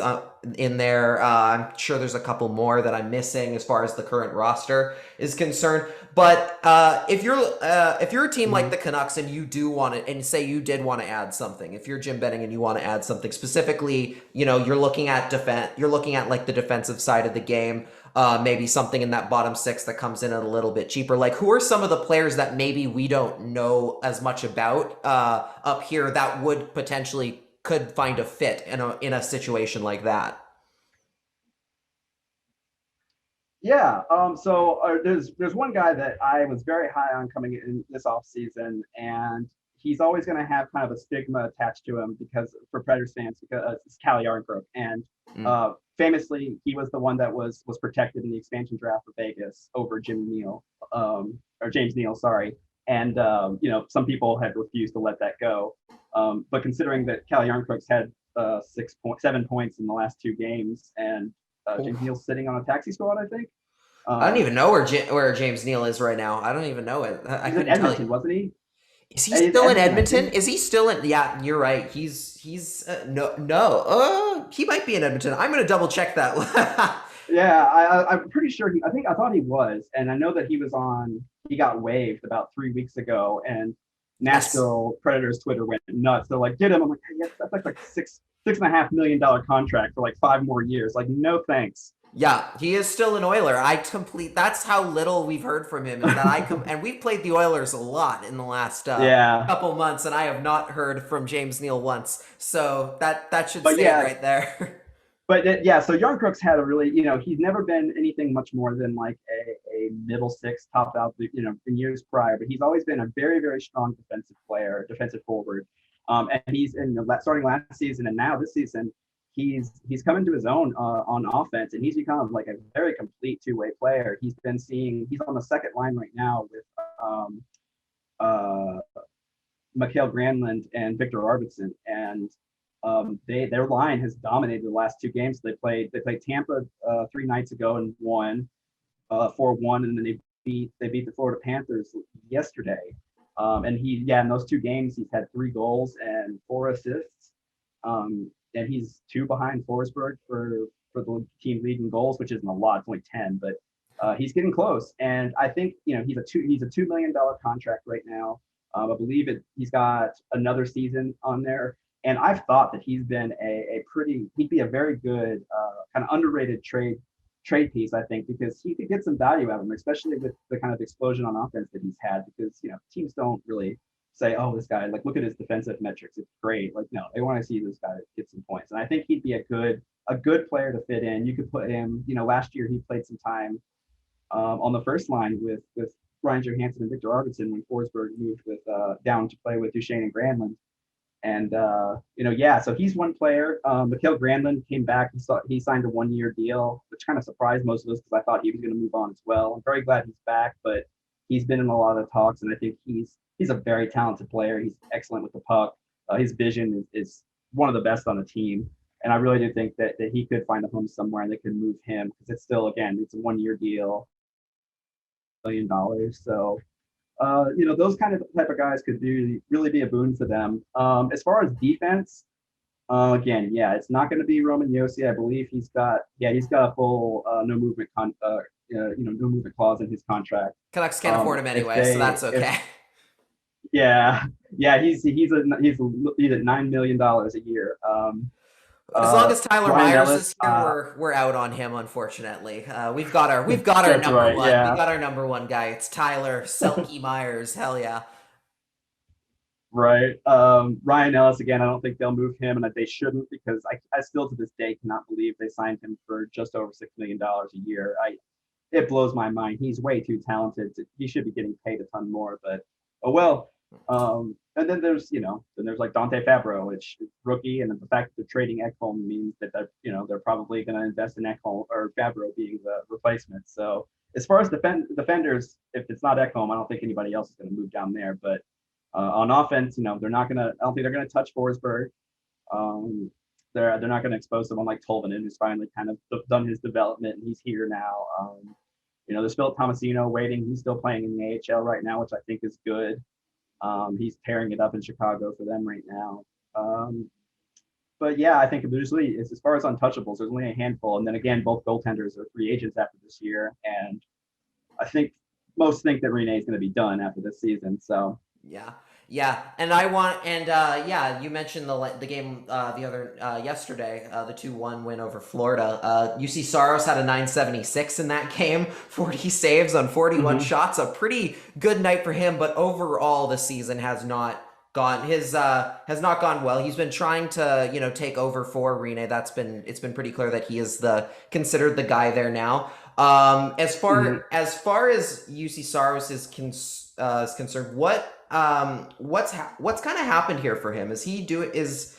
in there. I'm sure there's a couple more that I'm missing as far as the current roster is concerned. But if you're a team like the Canucks and you do want to, and say you did want to add something, if you're Jim Benning and you want to add something specifically, you're looking at like the defensive side of the game. Maybe something in that bottom six that comes in at a little bit cheaper. Like, who are some of the players that maybe we don't know as much about up here that would potentially could find a fit in a situation like that? Yeah. So there's one guy that I was very high on coming in this offseason, and he's always going to have kind of a stigma attached to him because for Predators fans, because it's Calle Yarncroke. And famously, he was the one that was protected in the expansion draft for Vegas over James Neal, sorry. And some people had refused to let that go. But considering that Calle Yarncroke's had 7 points in the last 2 games, and James Neal's sitting on a taxi squad, I think. I don't even know where James Neal is right now. I don't even know it. I couldn't tell you. Wasn't he? Is he still in Edmonton? Is he still in? Yeah, you're right. He's no. He might be in Edmonton. I'm gonna double check that. Yeah, I'm pretty sure. I thought he was, and I know that he got waived about 3 weeks ago, and Nashville Predators Twitter went nuts. They're like, get him. I'm like, hey, that's like $6.5 million contract for like 5 more years. Like, no thanks. Yeah, he is still an Oiler. That's how little we've heard from him. Is that and we've played the Oilers a lot in the last couple months, and I have not heard from James Neal once. So that should stay right there. But so Yarncroke's had a really, he's never been anything much more than like a middle six, top out, in years prior. But he's always been a very, very strong defensive player, defensive forward. And he's starting last season and now this season, he's come into his own on offense, and he's become like a very complete two-way player. He's on the second line right now with Mikael Granlund and Victor Arvidsson, and their line has dominated the last 2 games. They played Tampa 3 nights ago and won 4-1, and then they beat the Florida Panthers yesterday. And in those 2 games he's had 3 goals and 4 assists. And he's 2 behind Forsberg for the team lead in goals, which isn't a lot. It's only 10, but he's getting close. And I think he's a $2 million contract right now. I believe he's got another season on there. And I've thought that he's been he'd be a very good kind of underrated trade piece, I think, because he could get some value out of him, especially with the kind of explosion on offense that he's had, because teams don't really say, oh, this guy, like, look at his defensive metrics, it's great. Like, no, they want to see this guy get some points. And I think he'd be a good player to fit in. You could put him, last year he played some time on the first line with Ryan Johansson and Victor Arvidsson when Forsberg moved down to play with Duchesne and Granlund. And so he's one player. Mikael Granlund came back. He signed a 1-year deal, which kind of surprised most of us because I thought he was going to move on as well. I'm very glad he's back, but he's been in a lot of talks, and I think he's a very talented player. He's excellent with the puck. His vision is one of the best on the team, and I really do think that he could find a home somewhere and they could move him because it's still, again, it's a 1-year deal, $1 million. So. Those type of guys could really be a boon to them. As far as defense, again, it's not going to be Roman Josi. I believe he's got a full no movement no movement clause in his contract. Canucks can't afford him anyway, so that's okay. He's at $9 million a year. As long as Tyler Ryan Myers Ellis, is here, we're out on him. Unfortunately, we've got our number one. Yeah. We got our number one guy. It's Tyler Selke Myers. Hell yeah. Right. Ryan Ellis, again, I don't think they'll move him, and they shouldn't, because I still to this day cannot believe they signed him for just over $6 million a year. It blows my mind. He's way too talented. He should be getting paid a ton more, but oh well. And then there's like Dante Fabro, which is rookie, and the fact that they're trading Ekholm means that they're probably going to invest in Ekholm or Fabro being the replacement. So as far as defenders, if it's not Ekholm, I don't think anybody else is going to move down there. But on offense, they're not going to. I don't think they're going to touch Forsberg. They're not going to expose someone like Tolvanen, who's finally kind of done his development and he's here now. There's Phil Tomasino waiting. He's still playing in the AHL right now, which I think is good. He's tearing it up in Chicago for them right now. but yeah, I think usually as far as untouchables, there's only a handful, and then again, both goaltenders are free agents after this year, and I think most think that Rene is going to be done after this season. So yeah, and I want yeah, you mentioned the game the other yesterday, the 2-1 win over Florida. UC Saros had a 976 in that game, 40 saves on 41 shots, a pretty good night for him. But overall, the season has not gone well. He's been trying to take over for Rene. It's been pretty clear that he is considered the guy there now. As far as UC Saros is concerned, what's kind of happened here for him? Is this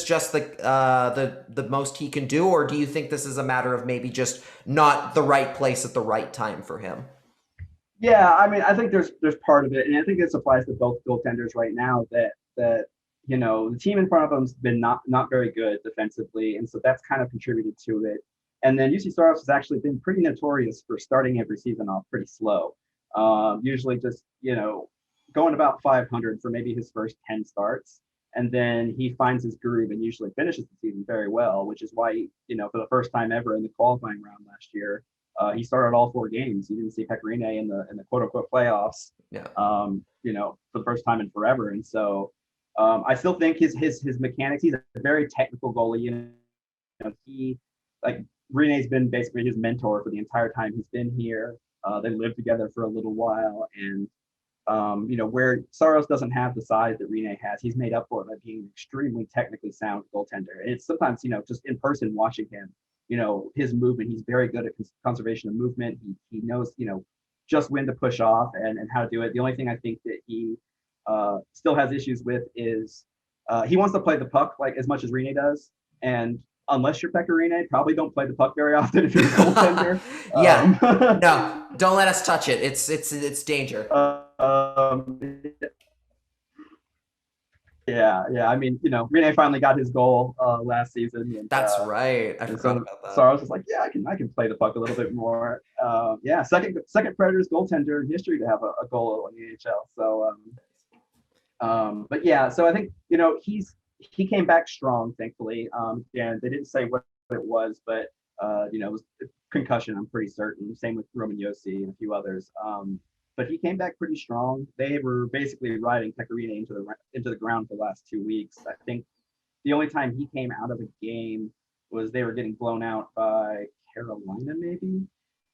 just the most he can do, or do you think this is a matter of maybe just not the right place at the right time for him? Yeah, I mean, I think there's part of it, and I think this applies to both goaltenders right now. That the team in front of them's been not very good defensively, and so that's kind of contributed to it. And then UC Saros has actually been pretty notorious for starting every season off pretty slow. Usually just, going about 500 for maybe his first 10 starts. And then he finds his groove and usually finishes the season very well, which is why, for the first time ever in the qualifying round last year, he started all 4 games. He didn't see Pecorine in the quote unquote playoffs, for the first time in forever. And so I still think his mechanics, he's a very technical goalie. Rene's been basically his mentor for the entire time he's been here. They lived together for a little while, and where Saros doesn't have the size that Rene has, he's made up for it by being an extremely technically sound goaltender. And it's sometimes, just in person watching him, his movement, he's very good at conservation of movement. He knows, just when to push off and how to do it. The only thing I think that he still has issues with is he wants to play the puck like as much as Rene does, and unless you're Pecorine, probably don't play the puck very often if you're a goaltender. No, don't let us touch it. It's danger. Yeah. I mean, Rene finally got his goal last season. And, that's right. I forgot about that. So I was just like, yeah, I can play the puck a little bit more. Second Predators goaltender in history to have a goal in the AHL. So, but yeah, so I think he came back strong, thankfully. And they didn't say what it was, but it was concussion, I'm pretty certain. Same with Roman Josi and a few others. But he came back pretty strong. They were basically riding Pecorine into the ground for the last 2 weeks. I think the only time he came out of a game was they were getting blown out by Carolina, maybe.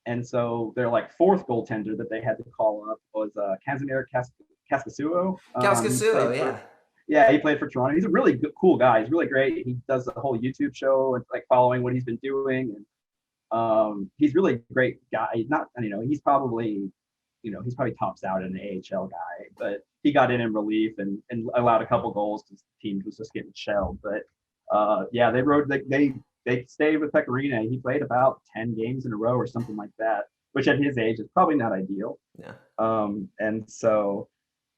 And so their fourth goaltender that they had to call up was Casimir Kaskisuo. Kaskisuo, yeah. Yeah, he played for Toronto. He's a really good, cool guy. He's really great. He does the whole YouTube show and following what he's been doing. And he's really a great guy. He's not, he's probably tops out in the AHL guy, but he got in relief and allowed a couple goals because the team was just getting shelled. But they stayed with Pecorine. He played about 10 games in a row or something like that, which at his age is probably not ideal. Yeah. And so.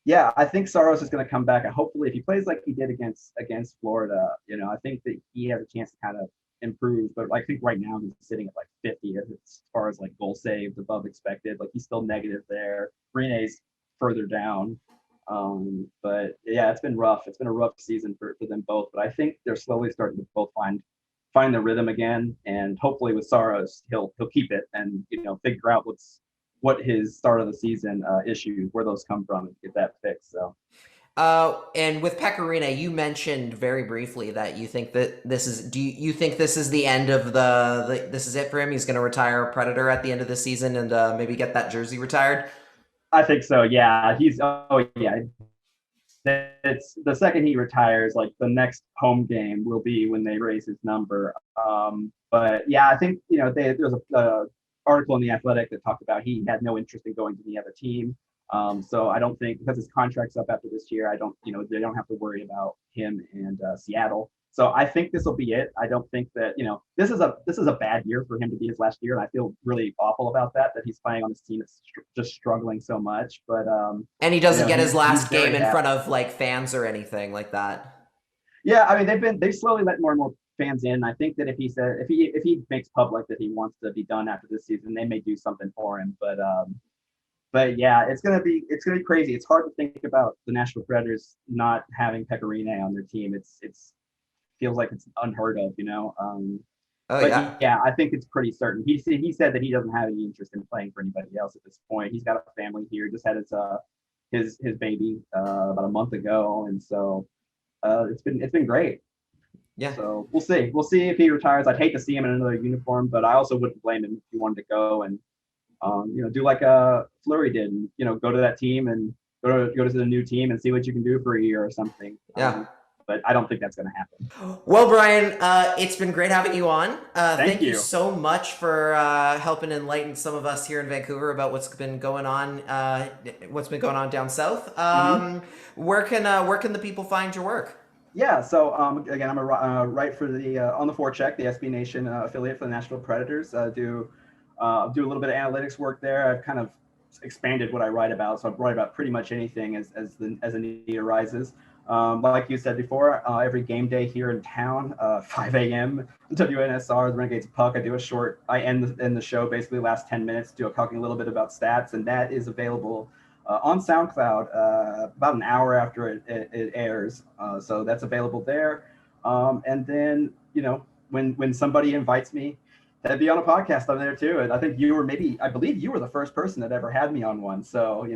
Yeah, I think Saros is going to come back. And hopefully, if he plays like he did against Florida, I think that he has a chance to kind of improve. But I think right now he's sitting at 50 as far as goal saved above expected. He's still negative there. Rene's further down. But yeah, it's been rough. It's been a rough season for them both. But I think they're slowly starting to both find their rhythm again. And hopefully with Saros, he'll keep it and figure out what his start of the season issues, where those come from, and get that fixed. So, and with Pecorine, you mentioned very briefly that you think that this is. Do you think this is the end of this is it for him? He's going to retire a Predator at the end of the season and maybe get that jersey retired. I think so. Yeah, it's the second he retires. The next home game will be when they raise his number. But yeah, I think there's a article in The Athletic that talked about he had no interest in going to the other team. So I don't think, because his contract's up after this year, they don't have to worry about him and Seattle. So I think this will be it. I don't think that, this is a bad year for him to be his last year. And I feel really awful about that he's playing on this team that's just struggling so much. But and he doesn't get his last game in front of fans or anything like that. Yeah, I mean they've slowly let more and more fans in. I think that if he makes public that he wants to be done after this season, they may do something for him. But yeah, it's gonna be crazy. It's hard to think about the Nashville Predators not having Pecorine on their team. It's feels like it's unheard of, Oh but yeah. I think it's pretty certain. He said that he doesn't have any interest in playing for anybody else at this point. He's got a family here. Just had his baby about a month ago, and so it's been great. Yeah. So we'll see. We'll see if he retires. I'd hate to see him in another uniform, but I also wouldn't blame him if he wanted to go and do like Fleury did, and go to that team and go to the new team and see what you can do for a year or something. Yeah. But I don't think that's going to happen. Well, Bryan, it's been great having you on. Thank you you so much for helping enlighten some of us here in Vancouver about what's been going on down south. Where can the people find your work? Yeah, so again, I'm a write for the on the Forecheck, the SB Nation affiliate for the Nashville Predators. Do a little bit of analytics work there. I've kind of expanded what I write about, so I write about pretty much anything as a need arises. Like you said before, every game day here in town, 5 a.m. WNSR, the Renegades Puck. I end the show basically last 10 minutes, talking a little bit about stats, and that is available on SoundCloud about an hour after it airs. So that's available there. And then, when somebody invites me to be on a podcast, I'm there too. And I think I believe you were the first person that ever had me on one. So,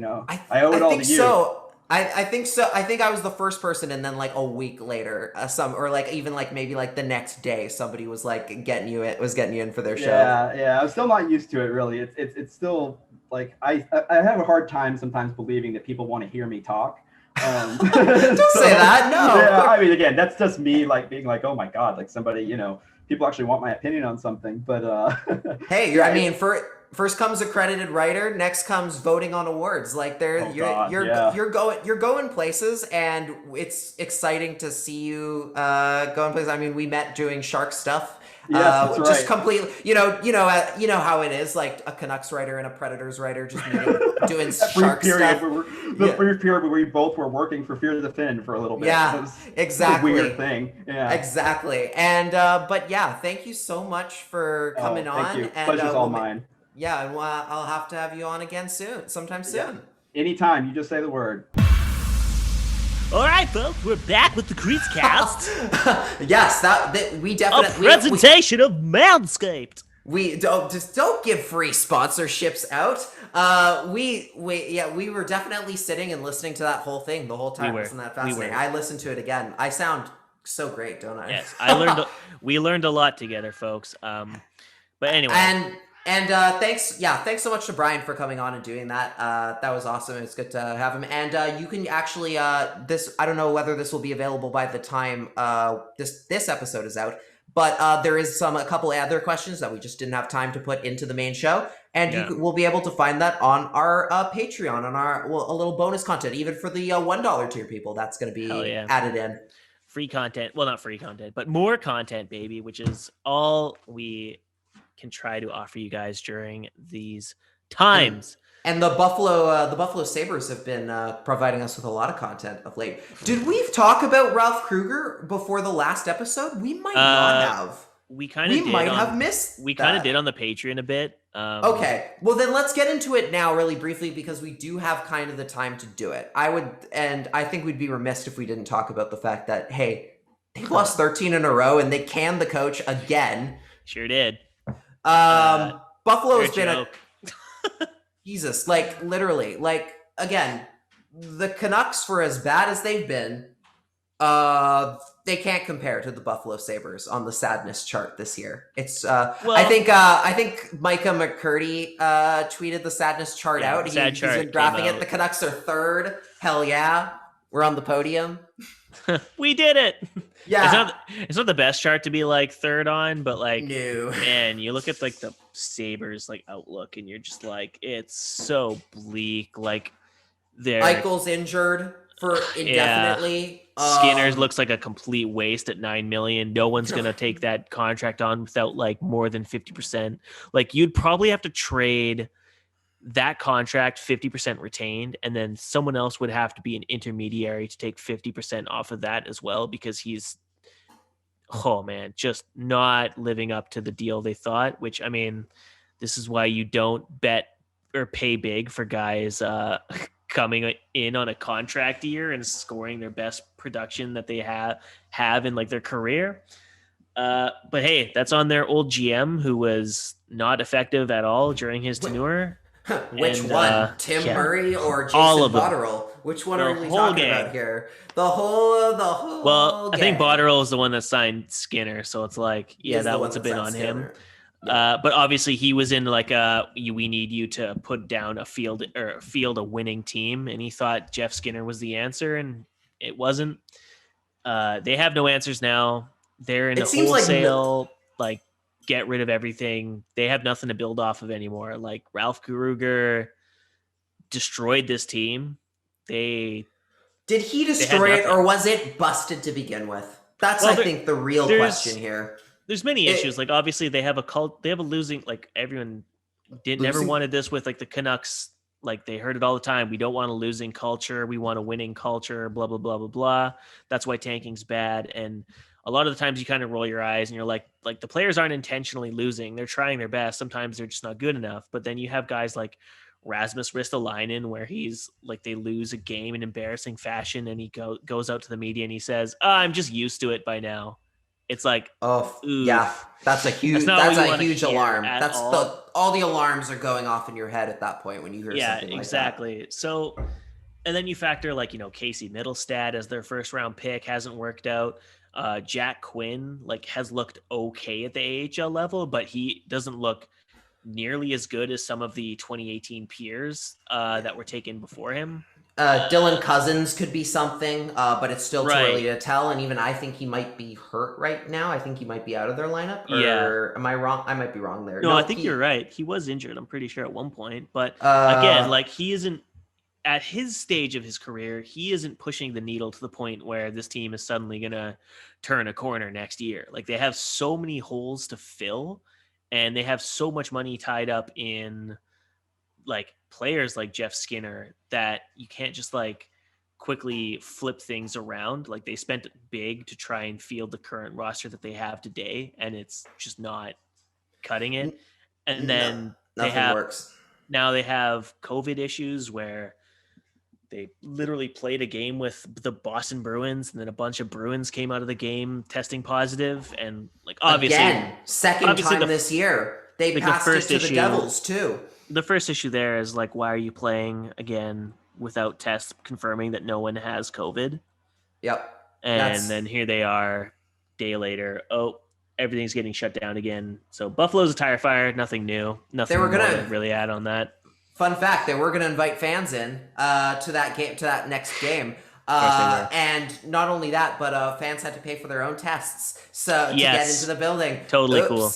I owe it all to you. So. I think so. I think I was the first person, and then like a week later, maybe the next day, somebody was like getting you in for their show. Yeah. I'm still not used to it really. It's still like I have a hard time sometimes believing that people want to hear me talk. Don't say that. No. Yeah, I mean, again, that's just me like being like, oh my god, like somebody, people actually want my opinion on something. But hey, first comes accredited writer, next comes voting on awards. Like you're going places, and it's exciting to see you going places. I mean, we met doing Shark stuff. Yes, that's right. Just completely, you know how it is, like a Canucks writer and a Predators writer just meeting, doing Shark stuff. Brief period where we both were working for Fear the Fin for a little bit. Yeah, exactly. A weird thing. Yeah, exactly. And but yeah, thank you so much for coming on. Thank you. And Pleasure's all mine. Yeah, and I'll have to have you on again sometime soon. Yeah. Anytime, you just say the word. All right, folks, we're back with the CreaseCast. Yes, we definitely a presentation of Manscaped. We don't give free sponsorships out. We were definitely sitting and listening to that whole thing the whole time. Wasn't that fascinating? I listened to it again. I sound so great, don't I? Yes, we learned a lot together, folks. But anyway. And thanks so much to Bryan for coming on and doing that. That was awesome. It's good to have him. And you can actually I don't know whether this will be available by the time this episode is out, but there is a couple other questions that we just didn't have time to put into the main show, and we'll be able to find that on our Patreon, on a little bonus content, even for the $1 tier people. That's going to be added in. Free content. Well, not free content, but more content, baby, which is all we can try to offer you guys during these times. And the Buffalo Sabres have been providing us with a lot of content of late. Did we talk about Ralph Krueger before the last episode? We might not have. We kind of might have missed. We kind of did on the Patreon a bit. Okay, well then let's get into it now, really briefly, because we do have kind of the time to do it. I think we'd be remiss if we didn't talk about the fact that they've lost 13 in a row, and they canned the coach again. Sure did. Buffalo has been Jesus, like literally, like again, the Canucks, for as bad as they've been, they can't compare to the Buffalo Sabres on the sadness chart this year. It's I think Micah McCurdy tweeted the sadness chart out. He's been graphing it. The Canucks are third. Hell yeah, we're on the podium. We did it. Yeah, it's not the best chart to be like third on, but like, no. Man, you look at like the Sabres like outlook, and you're just like, it's so bleak. Like, Eichel's injured for indefinitely. Skinner's looks like a complete waste at $9 million. No one's gonna take that contract on without like more than 50%. Like, you'd probably have to trade that contract 50% retained, and then someone else would have to be an intermediary to take 50% off of that as well, because he's just not living up to the deal they thought, which, I mean, this is why you don't bet or pay big for guys coming in on a contract year and scoring their best production that they have in like their career. But hey, that's on their old GM who was not effective at all during his tenure. Which one? Tim Murray or Jason Botterill? Which one are we talking about here? The whole Well, I think Botterill is the one that signed Skinner, so it's like, yeah, that one's a bit on him. Yeah. But obviously he was in like we need you to put down a field a winning team, and he thought Jeff Skinner was the answer, and it wasn't. They have no answers now. They're in a wholesale like get rid of everything. They have nothing to build off of anymore. Like Ralph Krueger destroyed this team. Did he destroy it, or was it busted to begin with? That's I think the real question here. There's many issues. Like obviously they have a losing, like everyone never wanted this with like the Canucks. Like they heard it all the time. We don't want a losing culture. We want a winning culture, blah, blah, blah, blah, blah. That's why tanking's bad. And a lot of the times you kind of roll your eyes and you're like the players aren't intentionally losing. They're trying their best. Sometimes they're just not good enough. But then you have guys like Rasmus Ristolainen where he's like, they lose a game in embarrassing fashion and he goes out to the media and he says, I'm just used to it by now. It's like, yeah, that's a huge alarm. That's all the alarms are going off in your head at that point when you hear something like that. Yeah, exactly. So, and then you factor like, Casey Middlestad as their first round pick hasn't worked out. Jack Quinn has looked okay at the AHL level, but he doesn't look nearly as good as some of the 2018 peers that were taken before him. Dylan Cousins could be something, but it's still too early to tell. And even I think he might be hurt right now. I think he might be out of their lineup. Or am I wrong? I might be wrong there. No, I think you're right. He was injured, I'm pretty sure, at one point. But again, he isn't at his stage of his career. He isn't pushing the needle to the point where this team is suddenly going to turn a corner next year. Like they have so many holes to fill, and they have so much money tied up in like players like Jeff Skinner that you can't just quickly flip things around. Like they spent big to try and field the current roster that they have today, and it's just not cutting it. And then they have COVID issues where they literally played a game with the Boston Bruins, and then a bunch of Bruins came out of the game testing positive, and obviously second time this year they passed it to the Devils too. The first issue there is why are you playing again without tests confirming that no one has COVID? Yep. And then here they are, day later. Oh, everything's getting shut down again. So Buffalo's a tire fire. Nothing new. Nothing more to really add on that. Fun fact: they were going to invite fans in to that next game. And not only that, but fans had to pay for their own tests to get into the building. Totally cool.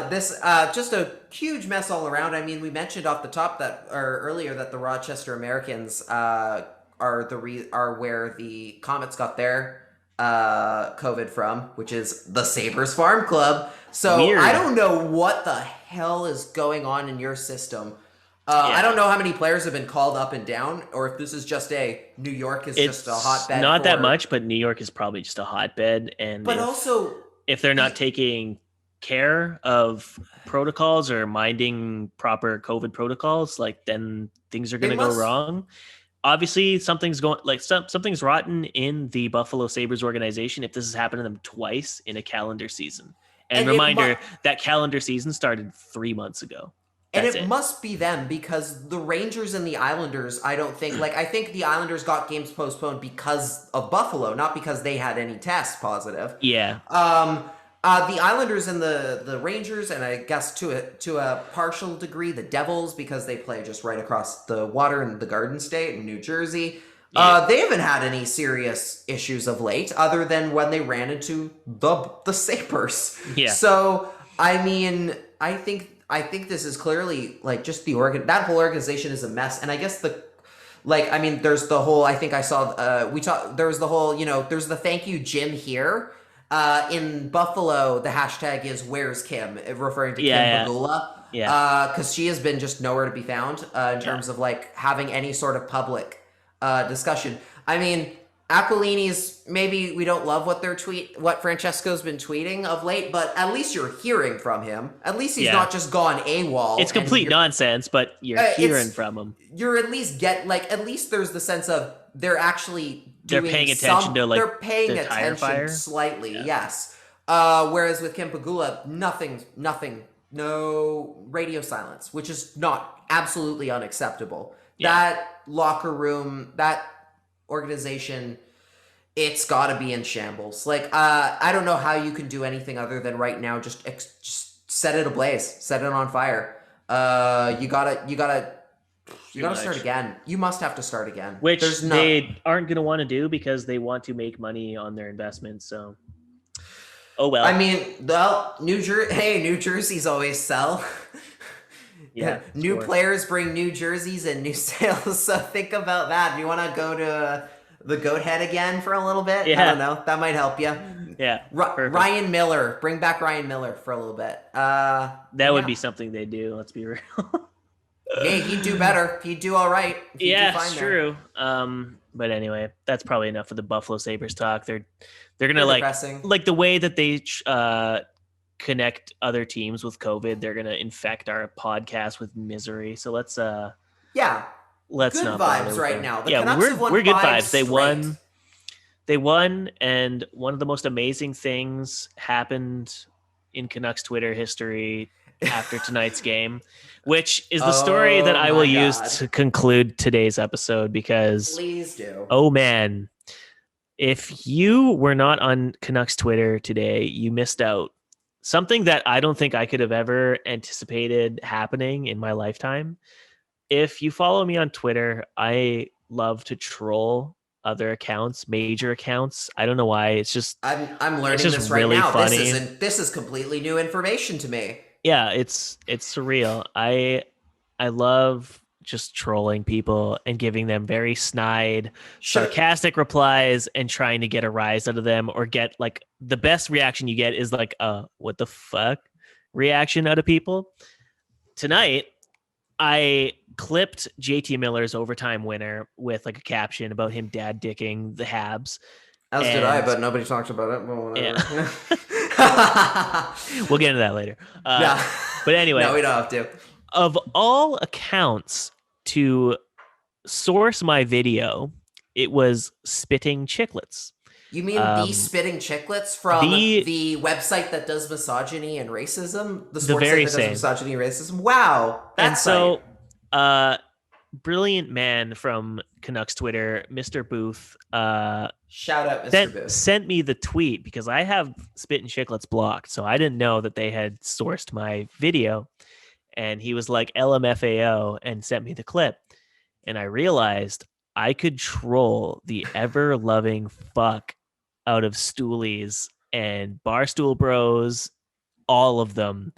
This just a huge mess all around. I mean, we mentioned off the top earlier that the Rochester Americans are where the Comets got their COVID from, which is the Sabres Farm Club. So weird. I don't know what the hell is going on in your system. I don't know how many players have been called up and down, or if this is just New York is just a hotbed. Not that much, but New York is probably just a hotbed. And if they're not taking care of protocols or minding proper COVID protocols, then things are going to go wrong. Obviously, something's something's rotten in the Buffalo Sabres organization if this has happened to them twice in a calendar season. And reminder, that calendar season started 3 months ago. It must be them, because the Rangers and the Islanders, I don't think, I think the Islanders got games postponed because of Buffalo, not because they had any tests positive. Yeah. The Islanders and the Rangers, and I guess to a partial degree, the Devils, because they play just right across the water in the Garden State in New Jersey. Yeah. They haven't had any serious issues of late, other than when they ran into the Sabres. Yeah. So, I mean, I think this is clearly just that whole organization is a mess. And I guess there's the whole, I think I saw, there was the whole, there's the thank you Jim here. In Buffalo, the hashtag is Where's Kim, referring to Kim Pegula. Yeah. Because she has been just nowhere to be found in terms of having any sort of public discussion. I mean, Aquilini's, maybe we don't love what Francesco's been tweeting of late, but at least you're hearing from him. At least he's not just gone AWOL. It's complete nonsense, but you're hearing from him. You're at least at least there's the sense of they're actually doing paying attention to like they're paying the tire attention fire. Slightly, yes. Whereas with Kim Pegula, nothing, no radio silence, which is not absolutely unacceptable. Yeah. That locker room, that organization, it's got to be in shambles. Like, I don't know how you can do anything other than right now just set it ablaze, set it on fire. You gotta start again. You must have to start again. Which they aren't going to want to do because they want to make money on their investments. So, oh well. I mean, New Jersey's always sell. Yeah, new players bring new jerseys and new sales. So think about that. Do you want to go to the goat head again for a little bit? Yeah. I don't know. That might help you. Yeah. Ryan Miller. Bring back Ryan Miller for a little bit. That would be something they do. Let's be real. Hey, he'd do better. He'd do all right. Yeah, it's true. But anyway, that's probably enough of the Buffalo Sabres talk. They're gonna like the way that they connect other teams with COVID. They're gonna infect our podcast with misery. So let's good not vibes right now. The Canucks we're good vibes. They won, and one of the most amazing things happened in Canucks Twitter history after tonight's game, which is the story that I will use to conclude today's episode, because please do. Oh man, if you were not on Canucks Twitter today, you missed out. Something that I don't think I could have ever anticipated happening in my lifetime. If you follow me on Twitter, I love to troll other accounts, major accounts. I don't know why. It's just I'm learning this right really now. Funny. This is completely new information to me. Yeah, it's surreal. I love just trolling people and giving them very snide, sarcastic replies and trying to get a rise out of them, or get like the best reaction you get is like what the fuck reaction out of people. Tonight, I clipped JT Miller's overtime winner with like a caption about him dad dicking the Habs. As did I, but nobody talked about it. Well, whatever. Yeah. We'll get into that later. But anyway, no, we don't have to. Of all accounts to source my video, it was Spitting Chicklets. You mean the Spitting Chicklets from the website that does misogyny and racism? The sports site that does misogyny and racism? Wow. So, brilliant man from Canucks Twitter, Mr. Booth. Shout out, Mr. Booth. Sent me the tweet because I have Spitting Chicklets blocked, so I didn't know that they had sourced my video. And he was like LMFAO and sent me the clip. And I realized I could troll the ever-loving fuck out of Stoolies and Barstool Bros, all of them,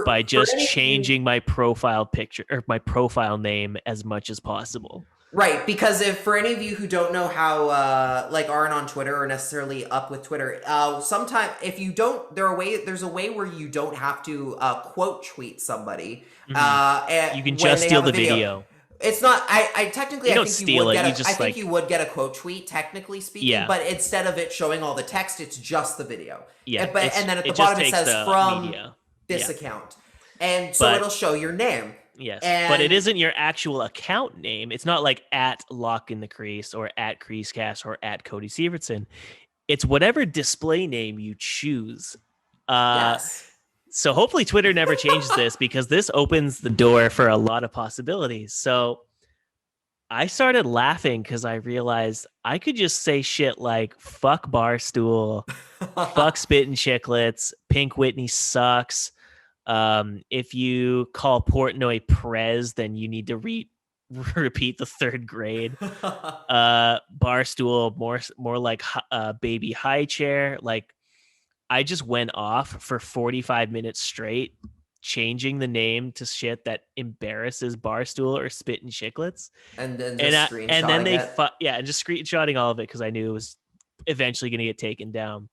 by just changing my profile picture or my profile name as much as possible. Right, because for any of you who don't know how aren't on Twitter or necessarily up with Twitter, sometimes if you don't, there's a way where you don't have to quote tweet somebody. Mm-hmm. You can just steal the video. It's not. I technically. I think you would get a quote tweet, technically speaking. Yeah. But instead of it showing all the text, it's just the video. Yeah. And then at the bottom it says from this account, and so it'll show your name. Yes, but it isn't your actual account name. It's not like at Lach in the Crease or at CreaseCast or at Cody Sievertson. It's whatever display name you choose. Yes. So hopefully Twitter never changes this, because this opens the door for a lot of possibilities. So I started laughing because I realized I could just say shit like fuck Barstool, fuck Spittin' Chicklets, Pink Whitney sucks. If you call Portnoy Prez, then you need to repeat the third grade. Barstool, more like baby high chair. Like, I just went off for 45 minutes straight, changing the name to shit that embarrasses Barstool or Spittin' Chicklets. And then just screenshotting all of it because I knew it was eventually going to get taken down.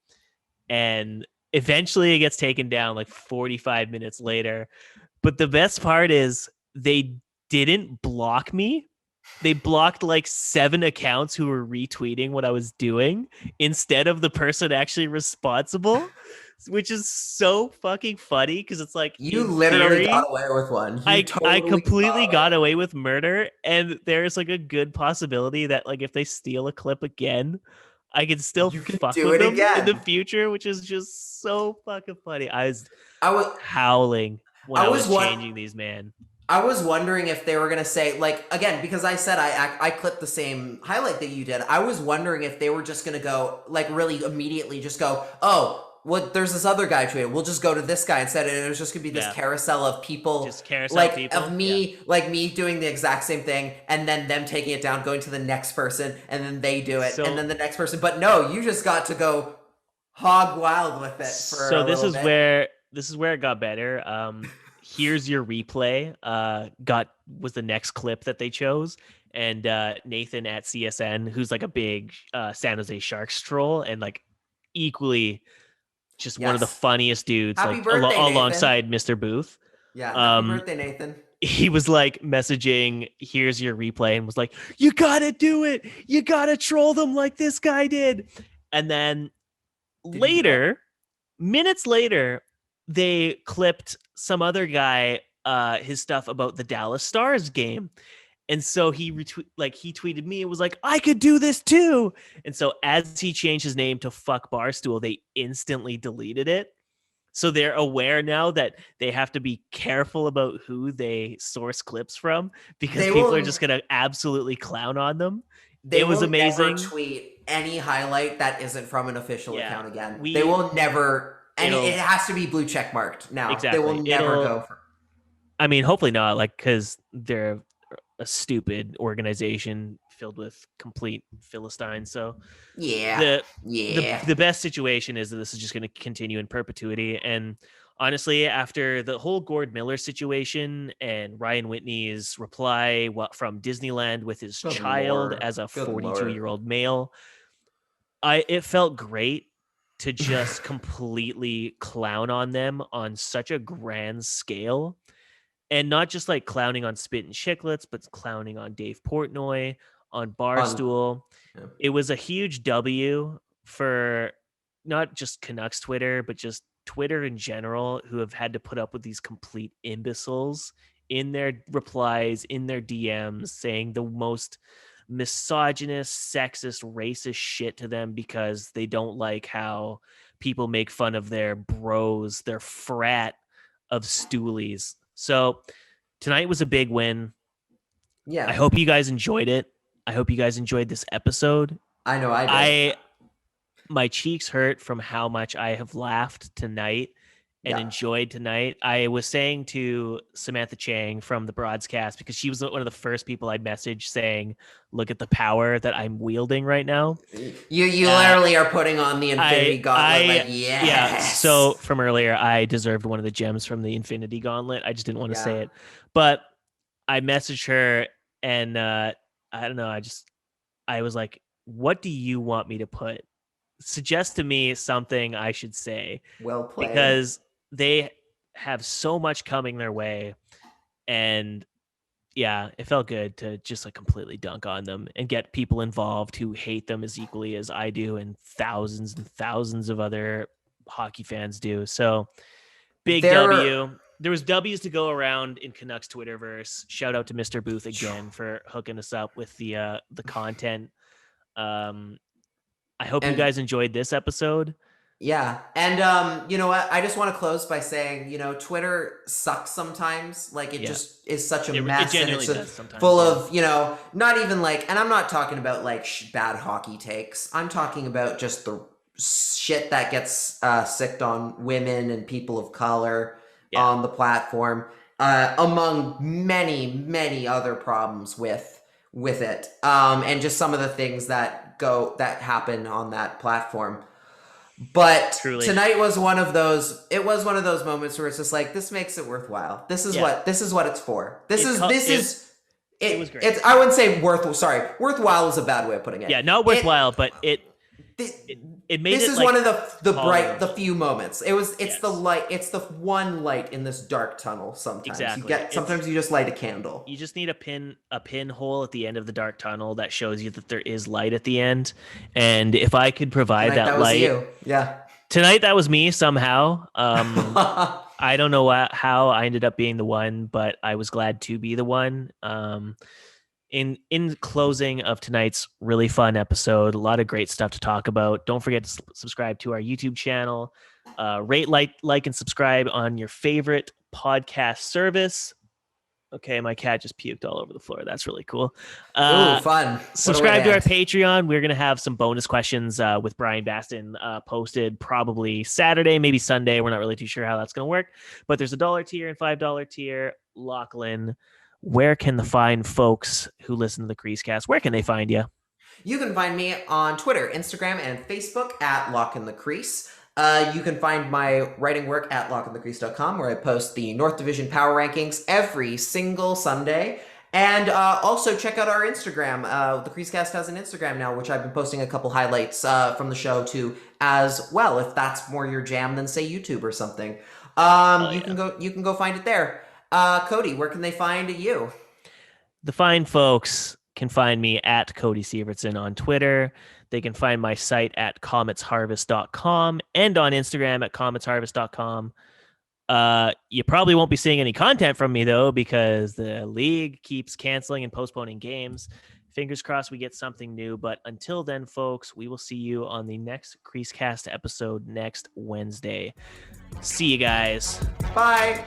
And eventually it gets taken down like 45 minutes later. But the best part is they didn't block me. they blocked like 7 accounts who were retweeting what I was doing instead of the person actually responsible, which is so fucking funny because it's like you in literally theory, got away with one. I Totally completely got away with murder, and there's like a good possibility that like if they steal a clip again, I can still fuck with them in the future, which is just so fucking funny. I was howling when I was changing these, man. I was wondering if they were going to say, like, again, because I said I clipped the same highlight that you did. I was wondering if they were just going to go, like, really immediately just go, oh, well, there's this other guy tweeting. We'll just go to this guy instead. And it was just going to be this carousel of people. Just carousel like, people. Of me, like me doing the exact same thing, and then them taking it down, going to the next person, and then they do it, and then the next person. But no, you just got to go hog wild with it for a little bit. This is where it got better. Here's your replay was the next clip that they chose, and Nathan at CSN, who's like a big San Jose Sharks troll and like equally just one of the funniest dudes, happy like birthday, alongside Mr. Booth. Yeah, happy birthday, Nathan. He was like messaging, here's your replay, and was like, you gotta do it, you gotta troll them like this guy did. And then minutes later, they clipped some other guy, his stuff about the Dallas Stars game. And so he tweeted me. It was like, I could do this too. And so as he changed his name to Fuck Barstool, they instantly deleted it. So they're aware now that they have to be careful about who they source clips from because people are just going to absolutely clown on them. It was amazing. Never tweet any highlight that isn't from an official account again. They will never. And it has to be blue check marked now. Exactly. They will never go for. I mean, hopefully not, like, because they're a stupid organization filled with complete Philistines. So the best situation is that this is just going to continue in perpetuity. And honestly, after the whole Gord Miller situation and Ryan Whitney's reply from Disneyland with his child as a 42-year-old male, it felt great to just completely clown on them on such a grand scale, and not just like clowning on Spit and Chicklets, but clowning on Dave Portnoy, on Barstool. It was a huge W for not just Canucks Twitter, but just Twitter in general, who have had to put up with these complete imbeciles in their replies, in their DMs, saying the most misogynist, sexist, racist shit to them because they don't like how people make fun of their bros, their frat of stoolies. So tonight was a big win. Yeah. I hope you guys enjoyed it. I hope you guys enjoyed this episode. I know I did. My cheeks hurt from how much I have laughed tonight and enjoyed tonight. I was saying to Samantha Chang from the broadcast, because she was one of the first people I messaged saying, look at the power that I'm wielding right now. You literally are putting on the Infinity Gauntlet. Yes. Yeah. So from earlier, I deserved one of the gems from the Infinity Gauntlet. I just didn't want to say it. But I messaged her and I don't know. I was like, what do you want me to put? Suggest to me something I should say. Well played. Because they have so much coming their way, and it felt good to just like completely dunk on them and get people involved who hate them as equally as I do and thousands of other hockey fans do. So W. There was W's to go around in Canucks Twitterverse. Shout out to Mr. Booth again for hooking us up with the content. I hope you guys enjoyed this episode. Yeah. And you know what? I just want to close by saying, Twitter sucks sometimes. Like it just is such a mess. It and it's sometimes, full of, not even like, and I'm not talking about like bad hockey takes. I'm talking about just the shit that gets sicked on women and people of color on the platform, among many, many other problems with it. And just some of the things that happen on that platform. But tonight was one of those. It was one of those moments where it's just like, this makes it worthwhile. This is what it's for. It was great. I wouldn't say worthwhile. Sorry, worthwhile is a bad way of putting it. Yeah, not worthwhile, but it made this it is like one of the tolerable. few moments. It's Yes. the light. It's the one light in this dark tunnel. Sometimes Exactly. sometimes you just light a candle. You just need a pinhole at the end of the dark tunnel that shows you that there is light at the end. And if I could provide Tonight, that was light, you. Yeah. Tonight that was me somehow. I don't know how I ended up being the one, but I was glad to be the one. In closing of tonight's really fun episode, a lot of great stuff to talk about. Don't forget to subscribe to our YouTube channel. Rate, like, and subscribe on your favorite podcast service. Okay, my cat just puked all over the floor. That's really cool. Ooh, fun. Subscribe to our Patreon. We're going to have some bonus questions with Bryan Bastin posted probably Saturday, maybe Sunday. We're not really too sure how that's going to work. But there's a $1 tier and $5 tier. Lachlan, where can the fine folks who listen to the CreaseCast, where can they find you? You can find me on Twitter, Instagram, and Facebook at Lach and the Crease. You can find my writing work at lachandthecrease.com, where I post the North Division Power Rankings every single Sunday. And also check out our Instagram. The CreaseCast has an Instagram now, which I've been posting a couple highlights from the show to as well, if that's more your jam than, say, YouTube or something. You can go find it there. Cody, where can they find you? The fine folks can find me at Cody Sievertson on Twitter. They can find my site at cometsharvest.com and on Instagram at cometsharvest.com. You probably won't be seeing any content from me, though, because the league keeps canceling and postponing games. Fingers crossed we get something new. But until then, folks, we will see you on the next CreaseCast episode next Wednesday. See you guys. Bye.